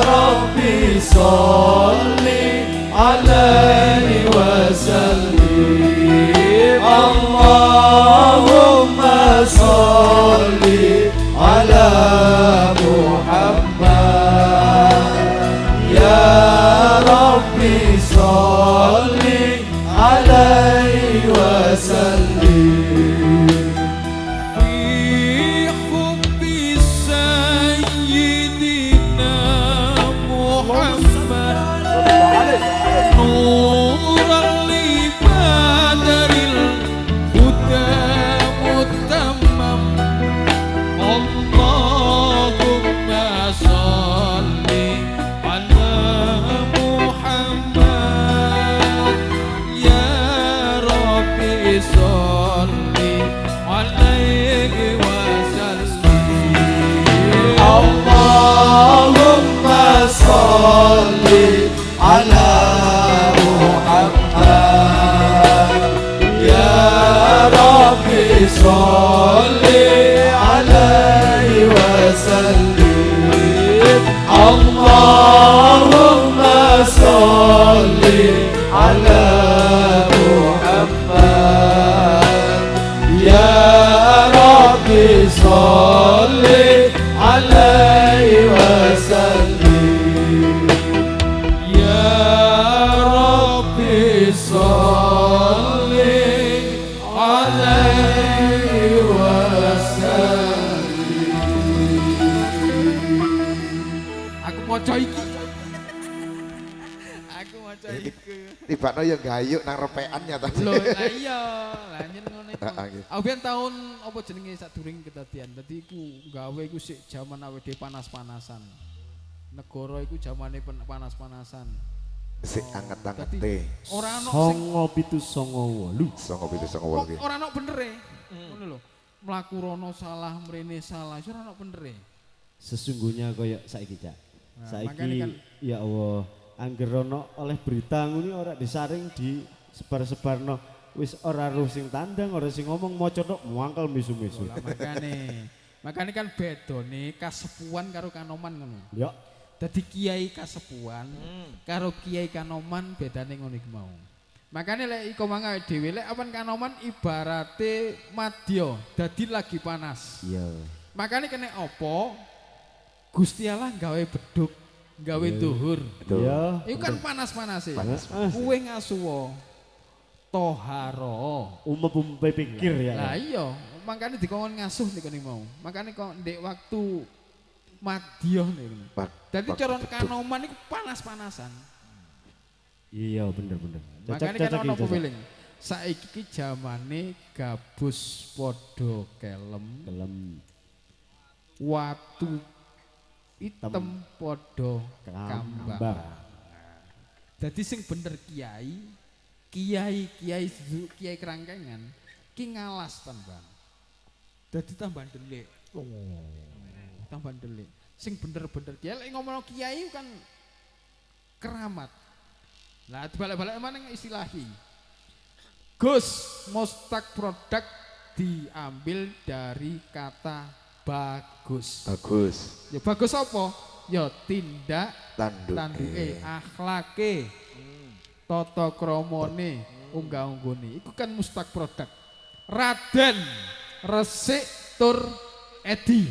Rabbi sholli alaihi wasallim Allahumma sholli ala Muhammad ya Rabbi sholli alaihi wasallim. Fi hubbi sayyidina Muhammad nuran li badaril huda mutammam Allahumma sholli ala Muhammad ya Rabbi sholli alaihi wasallim Allahumma sholli ala Muhammad ya Rabbi sholli alaihi wasallim Allahumma sholli ala Muhammad ya Rabbi sholli alaihi wasallim ya Rabbi sholli alaihi wasallim. Aku maca iki. Aku maca iku. Tibakno ya gayuk nang repekannya tadi. Lho, lah iya, lah nyen ngono iku. Heeh. Aku ben tahun apa jenenge sadurunge kedadian. Dadi iku gawe iku sik jaman awake dhewe panas-panasan. Negara iku jamane panas-panasan. Sik anget-anget. Ora ono sing Songo pitu songo wolu. Songo pitu songo wolu ki. ora ono benere. Ngono lho. Mlaku rono salah, mrene salah, ora ono benere. Sesungguhnya koyo saiki Cak. Nah, makanya Saiki kan- ya Allah, angger ono oleh berita ngene ora disaring di sebar-sebarno. Wis ora roh sing tandang, ora sing ngomong maca tok muangkel misu-misu. Lah makane kan bedone kasepuan karo kanoman ngono. Ya, Dadi kiai kasepuan karo kiai kanoman bedane ngono iku mau. Makane lek iko mangawe dhewe lek apan kanoman ibarate madya, dadi lagi panas. iya. Makane kene apa? Gusti Allah gawe beduk, gawe duhur. Iya. Iku kan panas-panase. Panas. Kuwe ngasuwa. Toharo. Umpe pikir ya. Lah iya, makane dikon ngasuh niku mau. Makane kok ndek waktu madya niku. Dadi cara kanoman iku panas-panasan. Iya bener-bener. Makane kan ono pewiling. Saiki ki jamane gabus padha kelem, Kelem watu item padha kambang. kambang. Dadi sing bener kiai kerangkengan ki ngalas tambang. Dadi tambah delik. Tambah delik. Sing bener-bener kiai lek ngomong kiai kan keramat. Lah balik-balik mana istilahi. Gus Mustak produk diambil dari kata bagus. Bagus. Ya bagus apa? Ya tindak Tanduke. akhlake, tata kramane, unggah-unggune. Iku kan mustak produk. Raden Resik Tur Edi.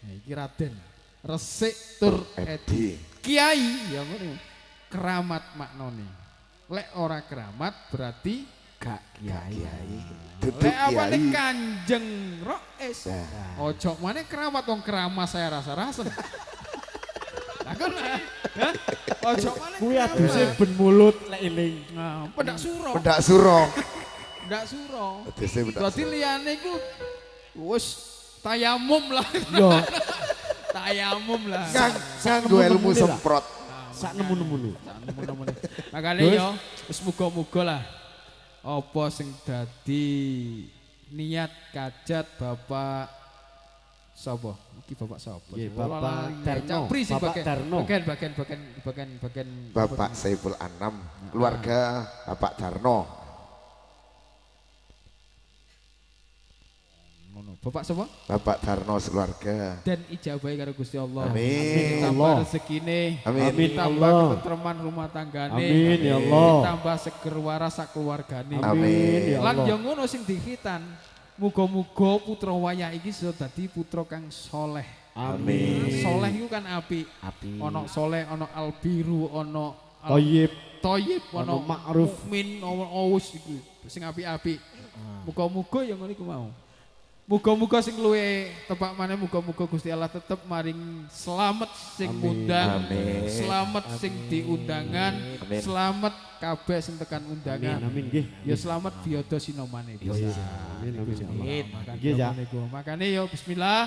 Nah, iki Raden Resik Tur Edi. Kiai ya ngono. Keramat maknane. Lek ora keramat berarti Gak kiai. Duduk lek apane kiai. Kanjeng Rois. Ojo maneh keramat wong keramas saya rasa-rasa. Lah kan ojo maneh. Kuwi aduse ben mulut lek eling. Nah, pendak suro. Pendak suro. Pendak suro. Aduse pendak Dadi liyane iku wis tayamum lah. Yo, Tayamum lah. Nganggo ilmu semprot. sak nemu-nemu lho. Makane yo wis muga-muga lah apa sing dadi niat kajat Bapak sapa? Iki Bapak sapa? Nggih, Bapak Darno. Bapak Darno. Bagian Bapak Saiful Anam, keluarga Bapak Darno. ngono. Bapak sapa? Bapak Darno sekeluarga. Dan ijabahi karo Gusti Allah. Amin. Tambah Allah. rezekine. Amin. Tambah Allah. ketentreman rumah tanggane. Amin ya Allah. Tambah seger waras sak keluargane. Amin. ya Lan Allah. yo ngono sing dikhitan. Muga-muga putra wayah iki iso dadi putra kang soleh. Amin. Soleh iku kan apik. Api. Ono soleh, ono albiru, ono Toyib. toyib, Ono ono ma'ruf. mukmin, ono aus iku sing apik-apik. Muga-muga ya ngono iku mau. Muga-muga sing luwe tepak maneh muga-muga Gusti Allah tetep maring selamat sing Amin. ngundang, Amin. selamat sing diundangan, Amin. selamat kabeh sing tekan Amin, undangan. amin nggih. Ya selamat biodo sinomane. Amin, amin ya Allah. Makane Nggih, Ya. makane yo bismillah.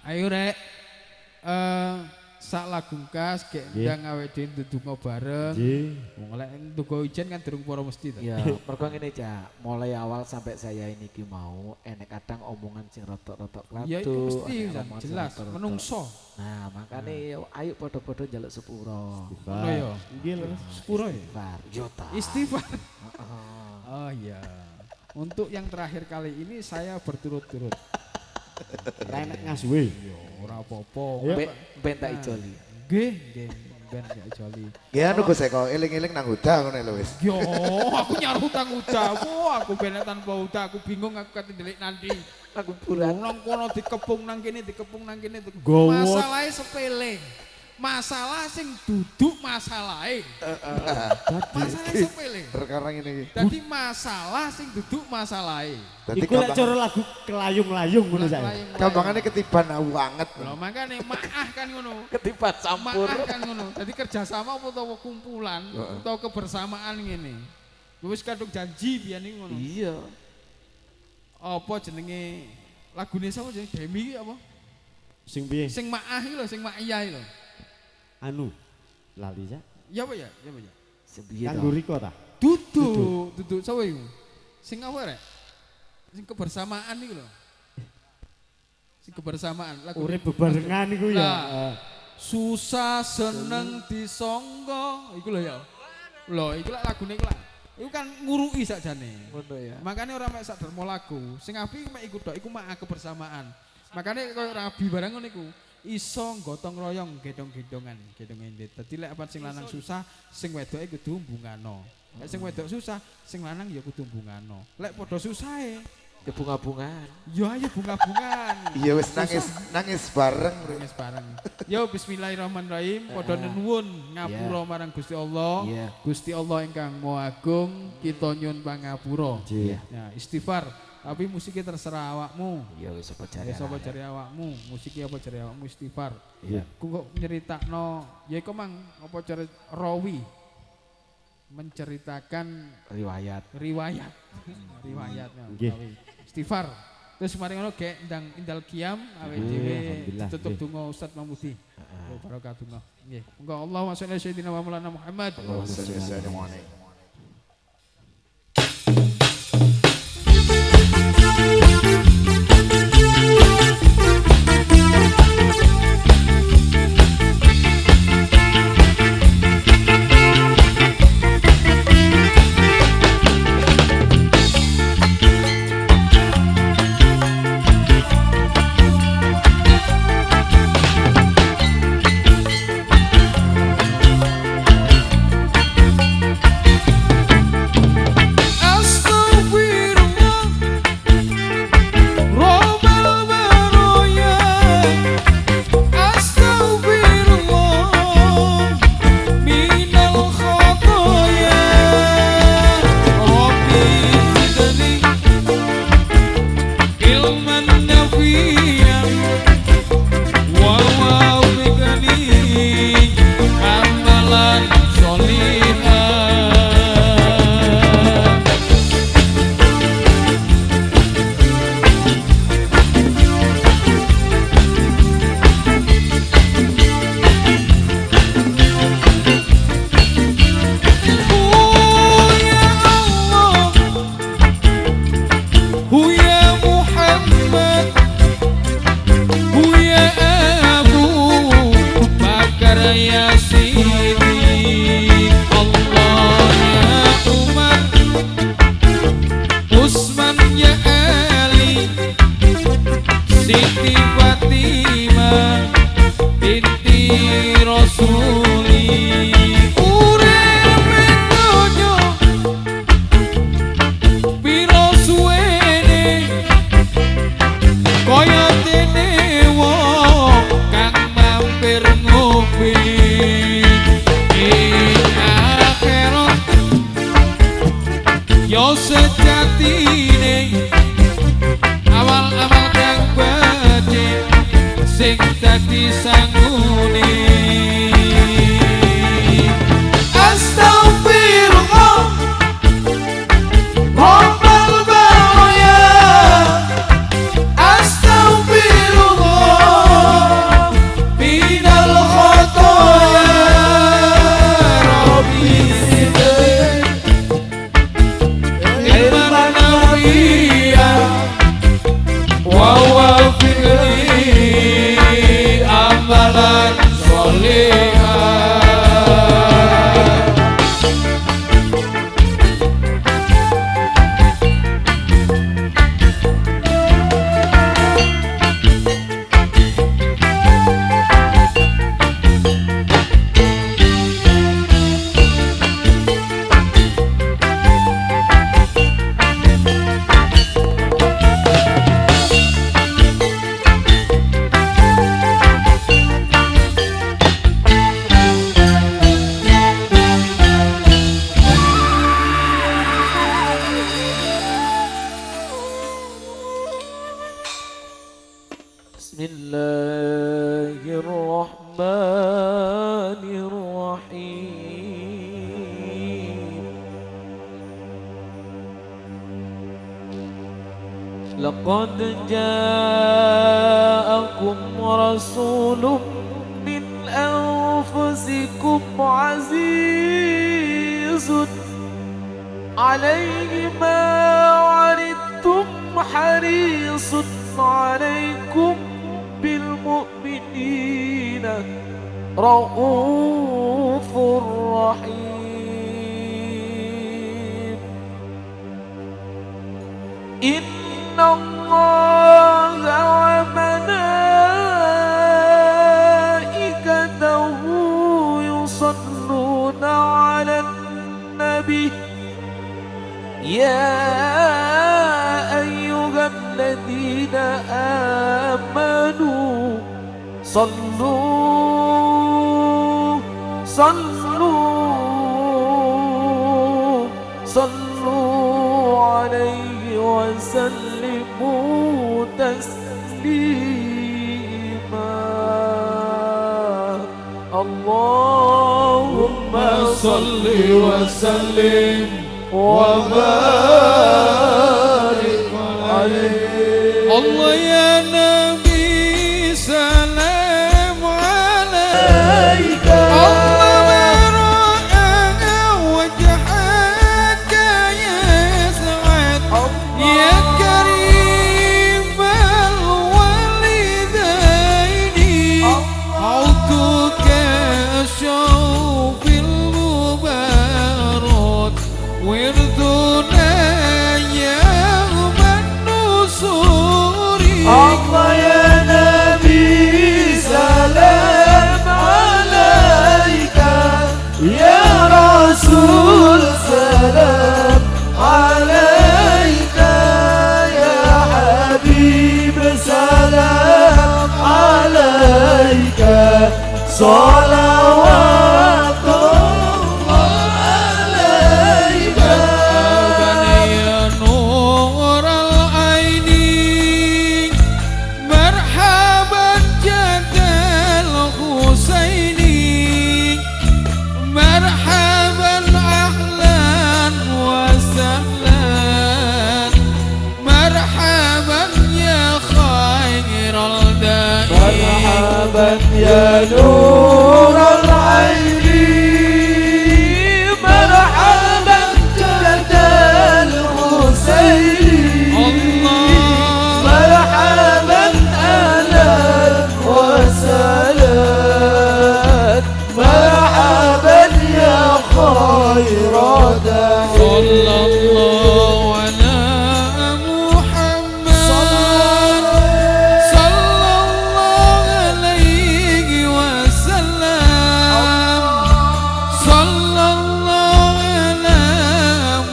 Ayo rek. Sak lagu kas gek Nggih. ndang awake dhewe ndedonga bareng. Nggih. Wong lek ndonga ijen kan durung para mesti to. Ya, mergo ngene Cak, mulai awal sampai saya ini ki mau enek kadang omongan sing rotok-rotok klatu. Ya itu mesti enek Zan, omongan sing jelas rotok-rotok. menungso. Nah, makanya ayo podo-podo njaluk sepuro. Ngono ya. Nggih lho. Sepuro ya. Istighfar, yo ta. Istighfar. Heeh. Oh iya. Untuk yang terakhir kali ini saya berturut-turut. Ra enek ngasuwe. Ora apa-apa. Ben tak ijoli. Nggih, ben gak joli. Ya anu Gus Eko, eling-eling nang huda ngono lho wis. Yo, aku nyaruh hutang udah. Wah, aku benek tanpa udah. Aku bingung aku kate ndelik nanti. Aku bulan. Nang kono dikepung nang kene, dikepung nang kene. Gowot. Masalahnya sepele. Masalah sing duduk masalahe. Masalahnya sepele. Perkara ngene iki. Dadi masalah sing duduk masalahe. Dadi Iku lek cara lagu kelayung-layung ngono saya. gampangane ketiban wanget. Lho makane maah kan ngono. Ketibat campur. Maah kan ngono. Dadi kerjasama utawa kumpulan utawa kebersamaan ngene. Wis kadung janji biyen iki ngono. Iya. Apa jenenge lagune sapa jenenge Demi iki apa? Sing piye? Sing maah iki lho, sing maiyah iki lho. Anu. Lali ya. Ya apa ya? Ya apa ya? Sepiye Kanggo to? Riko ta? Duduk sapa iku? Sing apa rek? Sing kebersamaan iku lho. Sing kebersamaan lagu Urip bebarengan iku ya. Lah. Susah seneng disangga iku lho ya. Lho iku lak lagune iku lak. Iku kan ngurui sakjane. Ngono ya. Makanya orang mek sak dermo lagu. Sing apik mek iku tok iku mak kebersamaan. Makanya koyo rabi barang ngono iku. Iso gotong royong gedong-gedongan, gedong endit. Dadi lek apa sing lanang susah, sing wedoke kudu mbungano. Lek sing wedok susah, sing lanang ya kudu mbungano. Lek padha susahe, Ya bunga-bungaan. ya ayo bunga-bungan. Iya wis nangis bareng. Nangis bareng. Yo bismillahirrahmanirrahim, padha nuwun ngapura marang Gusti Allah. Iya. Gusti Allah ingkang Maha Agung, kita nyuwun pangapura. Iya. Ya, istighfar. Tapi musiknya terserah awakmu. Ya wis apa jare. Ya sapa jare awakmu, musiknya apa jare awakmu istighfar. Iya. Ku kok nyeritakno, ya iku mang apa jare rawi menceritakan Riwayat. riwayat. Riwayatnya. Nggih. Rawi. Istighfar. Terus mari ngono gek ndang indal qiyam awake dhewe alhamdulillah. tutup Nggih. donga Ustaz Mamudi. Oh barokah donga. Nggih. Monggo Allahumma sholli ala sayyidina wa maulana Muhammad. لقد جاءكم رسول من أنفسكم أنفسكم عزيز عليه ما عنتم حريص عليكم بالمؤمنين رؤوف رحيم إن الله وملائكته يصلون على النبي يا أيها الذين آمنوا صلوا عليه وسلموا تسليما اللهم صل وسلم وبارك عليه الله يا نبي سلام عليك الله رأى وجهك يسعد يا كريم الوالدين حوضك شوف المبارك وردنا يوم النصور الله يا نبي سلام عليك يا رسول سلام عليك يا حبيب سلام عليك صلوات الله عليك يا نور العين مرحبا جد الحسين مرحبا أهلا وسهلا مرحبا يا خير الدائم مرحبا يا نور العين مرحبا جد الحسين مرحبا أهلا وسهلا مرحبا يا خير داعي صلى الله على محمد صلى الله عليه وسلم صلى الله على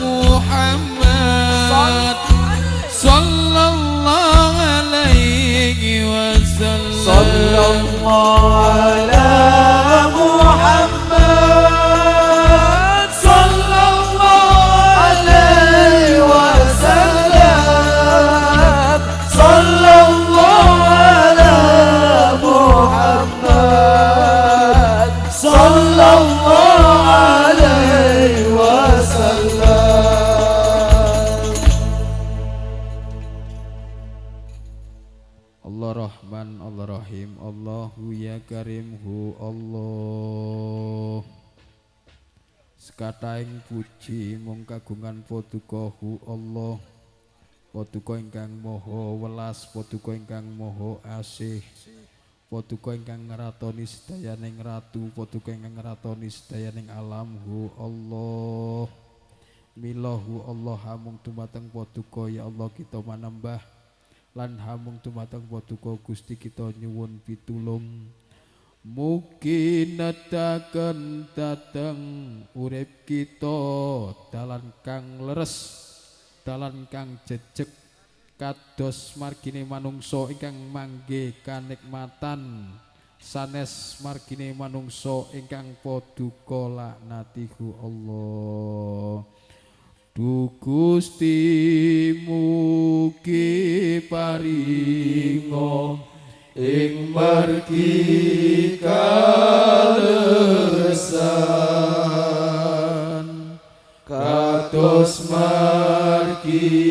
محمد صلى الله عليه وسلم صلى الله على محمد صلى الله عليه وسلم صلى الله على محمد صلى الله عليه وسلم Allah Rahman, Allah Rahim, Allahu ya Karimhu Allah. Sekataing puji mung kagungan padukahu Allah. Paduka ingkang maha welas, paduka ingkang maha asih. Paduka ingkang ngratoni sedayaning ratu, paduka ingkang ngratoni sedayaning alamhu Allah. Milahu Allah hamung dumateng paduka ya Allah kita manembah. Lan hamung dumateng paduka Gusti kita nyuwun pitulung mugi nedaken dhateng urip kita dalan kang leres dalan kang jejeg kados margine manungsa ingkang mangke kanikmatan sanes margine manungsa ingkang paduka laknatihu Allah. Du Gusti mugi paringa ing margi kaleresan kados margine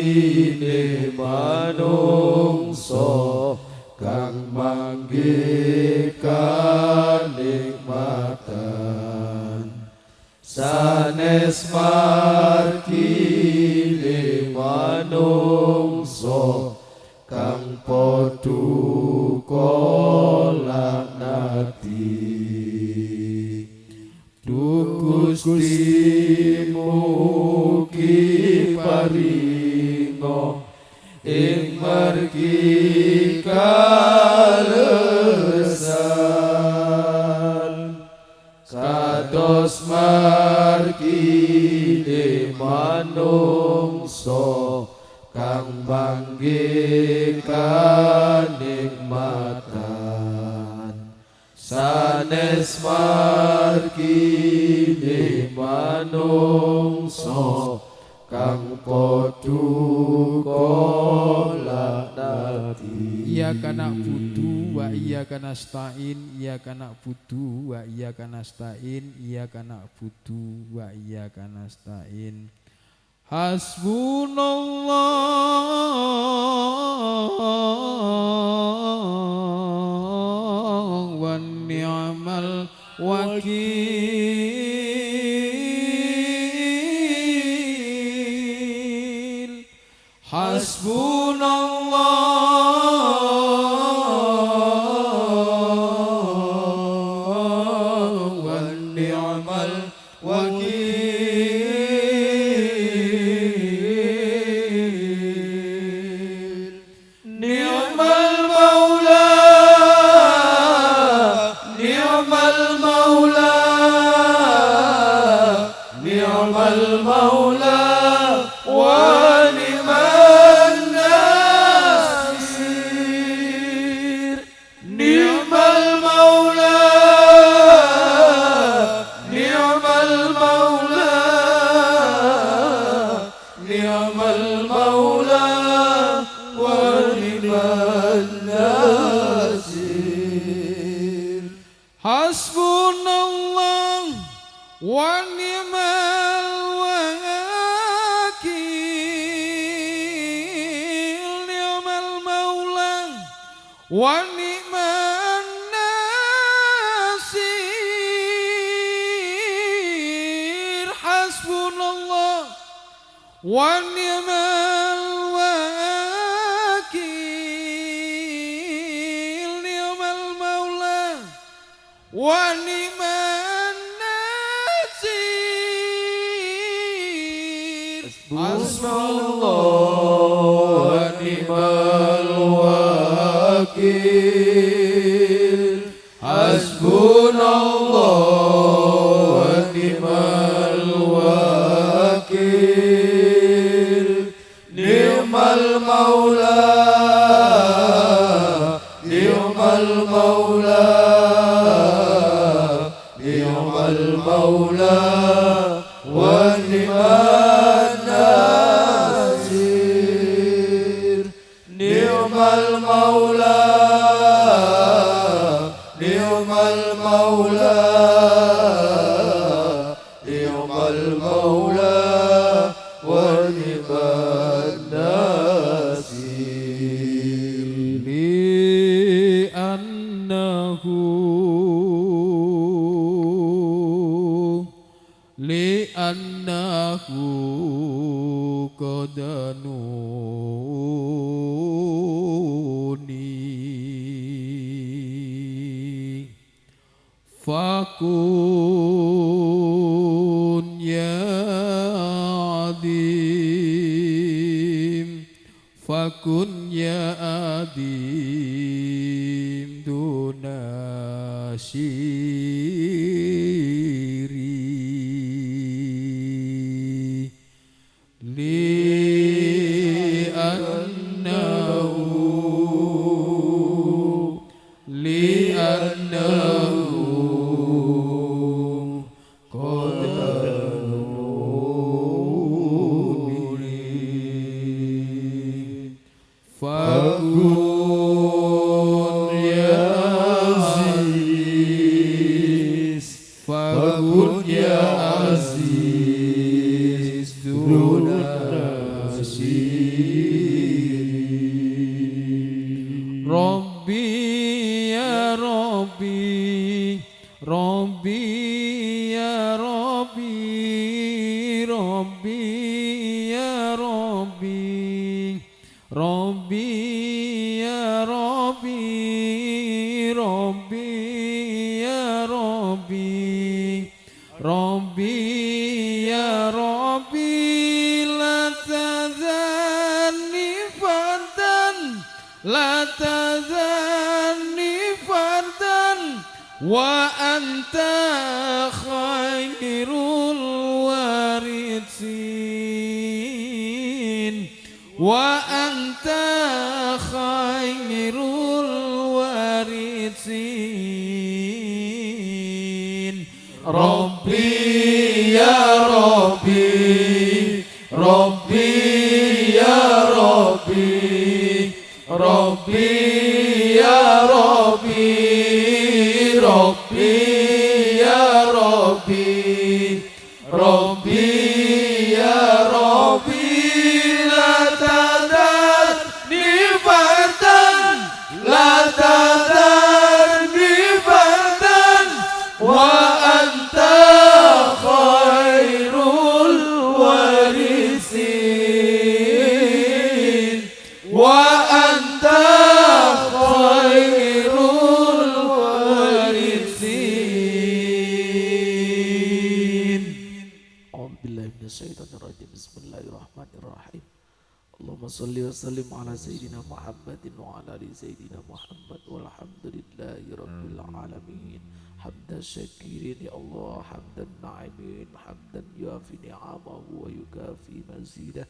manungsa kang mangke kanikmatan sanes margine manungso kang podo kolaknati Gusti mugi paringa ing margi kalesan kados margine manungso kang banggih kanikmatan sanes margine manungso kang podo kolaknati Iyyaka na'budu wa iyyaka nasta'in Iyyaka na'budu wa iyyaka nasta'in Iyyaka na'budu wa iyyaka nasta'in Hasbunallah wa ni'mal wakil Hasbunallah wa ni'mal wakil Ni'mal maula Ni'mal maula Ni'mal maula wa ni'man nasir Ni'mal maula Ni'mal maula Ni'mal maula wa ni'man nasir Hasbunallah wa ni'mal wakil Ni'mal maula wa ni'man nasir Hasbunallah wa ni'mal wakil Ni'mal maula wa ni'man nasir Hasbunallah wa ni'mal wakil Hasbunallah wa ni'mal wakil Ni'mal maula Ni'mal maula Ni'mal maula wa ni'man nasir Ni'mal maula Ni'mal maula Ni'mal maula wa ni'man nasir li'annahu qadanuni fakun ya adim fakun ya adim duna syiri li'annahu qadanuni fakun ya aziz fakun ya aziz duna syiri Rabbi ya Rabbi Rabbi ya Rabbi Rabbi ya Rabbi, Rabbi ya Rabbi, Rabbi ya Rabbi, la tazanni fardan, la tazanni fardan, wa anta khairul warithin, wa anta khairul warithin. Rabbi ya Rabbi, Rabbi ya Rabbi, Rabbi ya Rabbi, Rabbi ya Rabbi, Rabbi ya Rabbi, la tadarni fardan, la tadarni fardan, wa anta khairul warithin, wa anta khairul warithin. A'udzubillahi minasyaitonirrajim. Bismillahirrahmanirrahim. Allahumma shalli wa sallim ala sayyidina Muhammadin wa ala ali sayyidina Muhammad walhamdulillahi rabbil alamin. Hamdan syakirin ya Allah, hamdan na'imin, hamdan yuafi ni'amahu wa yukafi mazidah.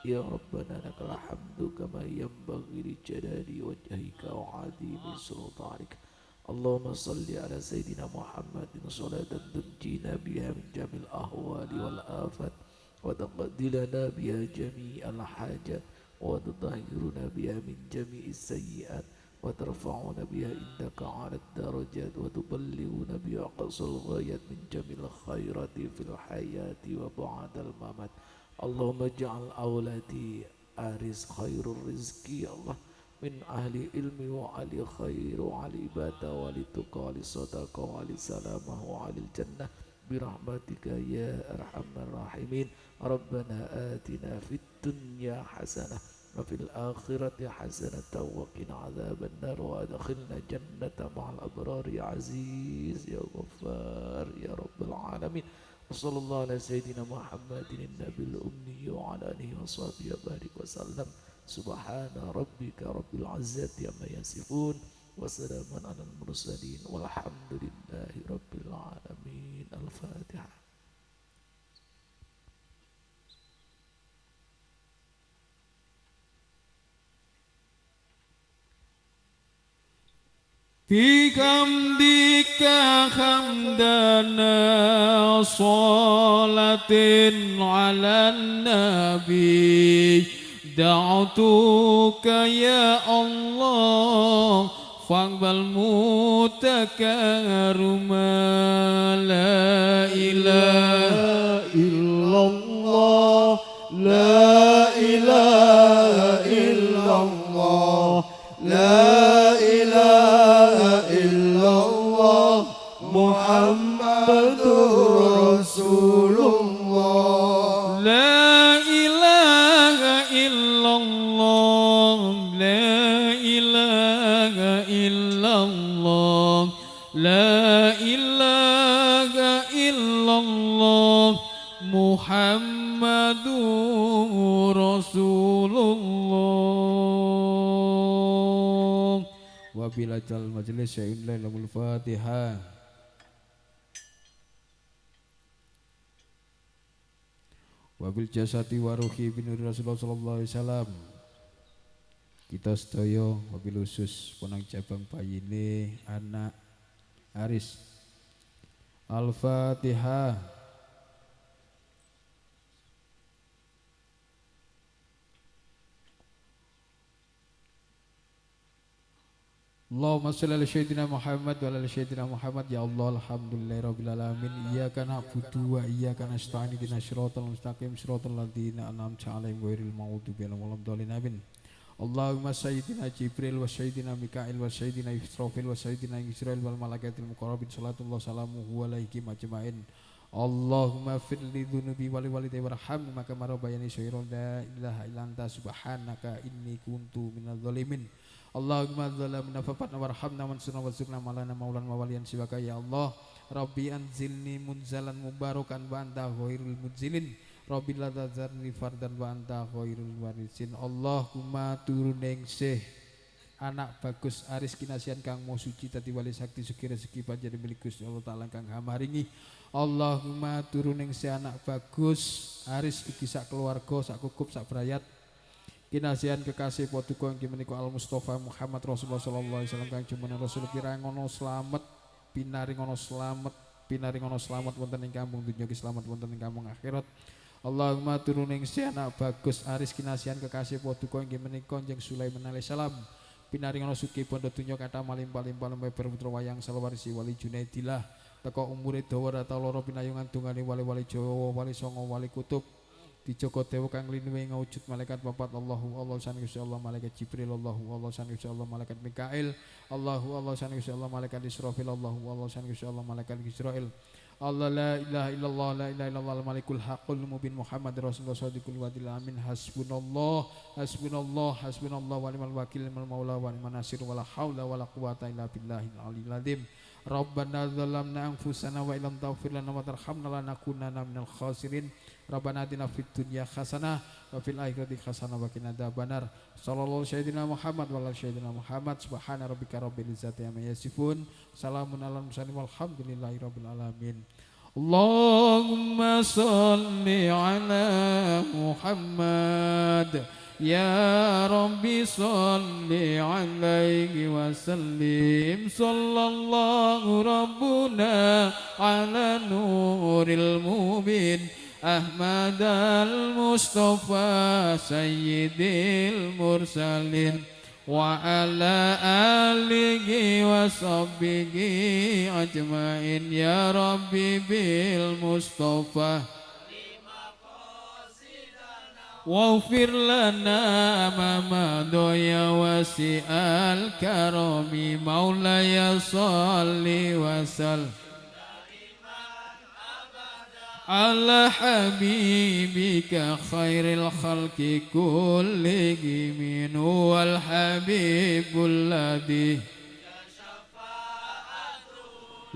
Ya Rabbana lakal hamdu kama yanbaghi li jalali wajhika wa 'azimi sultanik. Allahumma salli ala sayyidina Muhammadin salatan tunjina biha min jamil ahwali wal afat wa taqdi lana biha jami'al hajat wa tutahhiruna biha min jami'is sayyi'at wa tarfa'una biha indaka 'ala darajat wa tuballighuna biha aqsal ghayat min jamil khairati fil hayati wa ba'dal mamat. Allahumma ja'al awladi aris khairur rizki ya Allah, min ahli ilmi wa ahli khair wa ahli ibadah wa ahli tuqa wa ahli sadaqa wa ahli salamah wa ahli jannah birahmatika ya arhamar rahimin. Rabbana atina fid dunya hasanah wa fil akhirati hasanah wa qina adzaban nar wa adkhilna jannata ma'al abrar ya aziz ya ghaffar ya rabbal alamin. Wassallallahu ala sayyidina Muhammadin nabil ummi wa ala alihi wa sahbihi wa barik wa sallam. Subhana rabbika rabbil izzati amma yasifun wa salamun alal mursalin walhamdulillahi rabbil alamin. Al-Fatihah. Bihamdika hamdana salatin ala nabi, da'utuka ya Allah faqbal mutakarrima. La ilaha illallah, la ilaha illallah, la ilaha illallah, Muhammadur Rasulullah. La ilaha illallah, la ilaha illallah, la ilaha illallah, Muhammadur Rasulullah. Wabillahi majlis syai'in lailul Fatihah. Wabil jasati waruhi binuri Rasulullah sallallahu alaihi wasallam. Kita sedaya wabil khusus ponang cabang bayine anak Aris. Al-Fatihah. Allahumma shalli ala sayyidina Muhammad wa ala sayyidina Muhammad. Ya Allah, alhamdulillahirabbil alamin. Iyyaka na'budu wa iyyaka nasta'in. Ihdinas siratal mustaqim, siratal ladzina an'amta 'alaihim ghairil maghdubi 'alaihim waladdallin. Amin. Allahumma sayyidina Jibril wa sayyidina Mikail wa sayyidina Israfil wa sayyidina Israil wal malaikatil muqarrabin. Salatullah salamuhu alaihi majma'in. Allahumma firli dhunubi wali walidayya warhamni kama rabbayani shaghira. La ilaha illa anta subhanaka inni kuntu minadh dhalimin. Allahumma zalamna fafatna warhamna wansurna wasukna malana maulan mawaliyan siwaka ya Allah. Rabbi anzilni munzalan mubarakan wa anta khairul munzilin. Rabbi la tazarni fardan wa anta khairul warisin. Allahumma turuning sih anak bagus aris kinasian kang mau suci tati wali sakti suki rezeki panjang milik Gusti Allah taala kang hamaringi. Allahumma turuning si anak bagus aris iki sak keluarga sak kukup sak brayat kinasian kekasih potuko yang menika Al Mustafa Muhammad Rasulullah sallallahu alaihi wasallam kang jumeneng Rasul pirangono slamet pinaringono slamet wonten ing kampung dunya ki slamet wonten ing kampung akhirat. Allahumma turuning si anak bagus aris kinasian kekasih potuko yang menika Kanjeng Sulaiman alaihi salam pinaringono suki bondo dunya kathah malimpah-limpah lembe berputra wayang salwarisi wali Junaidillah teko umure dawa rata loro pinayungan dungane wali-wali Jawa wali Songo wali Kutub dijaga dewa kang linuwe ngawujud malaikat papat Allahu Allah san Gusti Allah malaikat Jibril Allahu Allah san Gusti Allah malaikat Mikail Allahu Allah san Gusti Allah malaikat Israfil Allahu Allah san Gusti Allah malaikat Israil Allah la ilaha illallah la ilaha illallah al malikul haqqul mubin Muhammad Rasulullah shadiqul wadil amin hasbunallah wa ni'mal wakil ni'mal maula wa ni'man nasir wala haula wala quwata illa billahil aliyil azim. Rabbana zalamna anfusana wa illam taghfir lana wa tarhamna lanakunanna minal khasirin. Rabbana atina fid dunya hasanah wa fil akhirati hasanah wa qina adzabannar. Sallallahu sayyidina Muhammad wa ala sayyidina Muhammad. Subhana rabbika rabbil izzati amma yasifun. Salamun alal mursalin walhamdulillahi rabbil alamin. Allahumma salli ala Muhammad. Ya Rabbi salli alaihi wasallim. Sallallahu Rabbuna ala nuril mubin Ahmad al-Mustafa Sayyidil Mursalin wa ala alihi wa sahbihi ajmain. Ya Rabbi bil Mustafa waghfir lana ma madha ya wasi'al karami. Maulaya shalli wa sallim ala habibika khairil khalqi kullihim wal habibul ladhi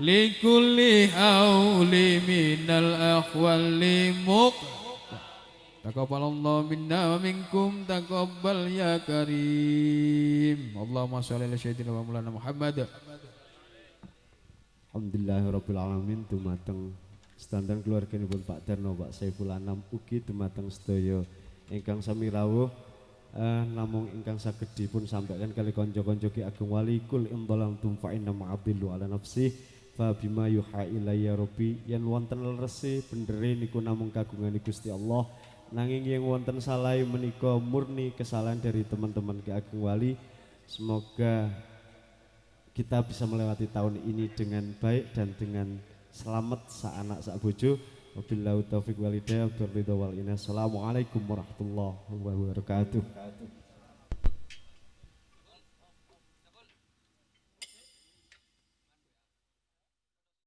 likulli hauli minal akhwali muq. Taqabbalallahu minna wa minkum taqabbal ya karim. Allahumma shalli ala sayyidina wa maulana Muhammad. Alhamdulillahirabbil alamin. Dumateng standar keluarganipun Pak Darno Pak Saiful Anam ugi dumateng sedaya ingkang sami rawuh namung ingkang saged dipun sampaikan kali kanca-kanca Ki Ageng Wali kul indalam tumfa inna ma'adillu ala nafsi fa bima yuha ilayya rabbi. Yen wonten lelese bendere niku namung kagungane Gusti Allah. Nanging yang wonten salah menika murni kesalahan dari teman-teman Ki Ageng Wali. Semoga kita bisa melewati tahun ini dengan baik dan dengan selamat sa anak sa bojo. Wabillahi taufiq wal hidayah. Assalamualaikum warahmatullahi wabarakatuh.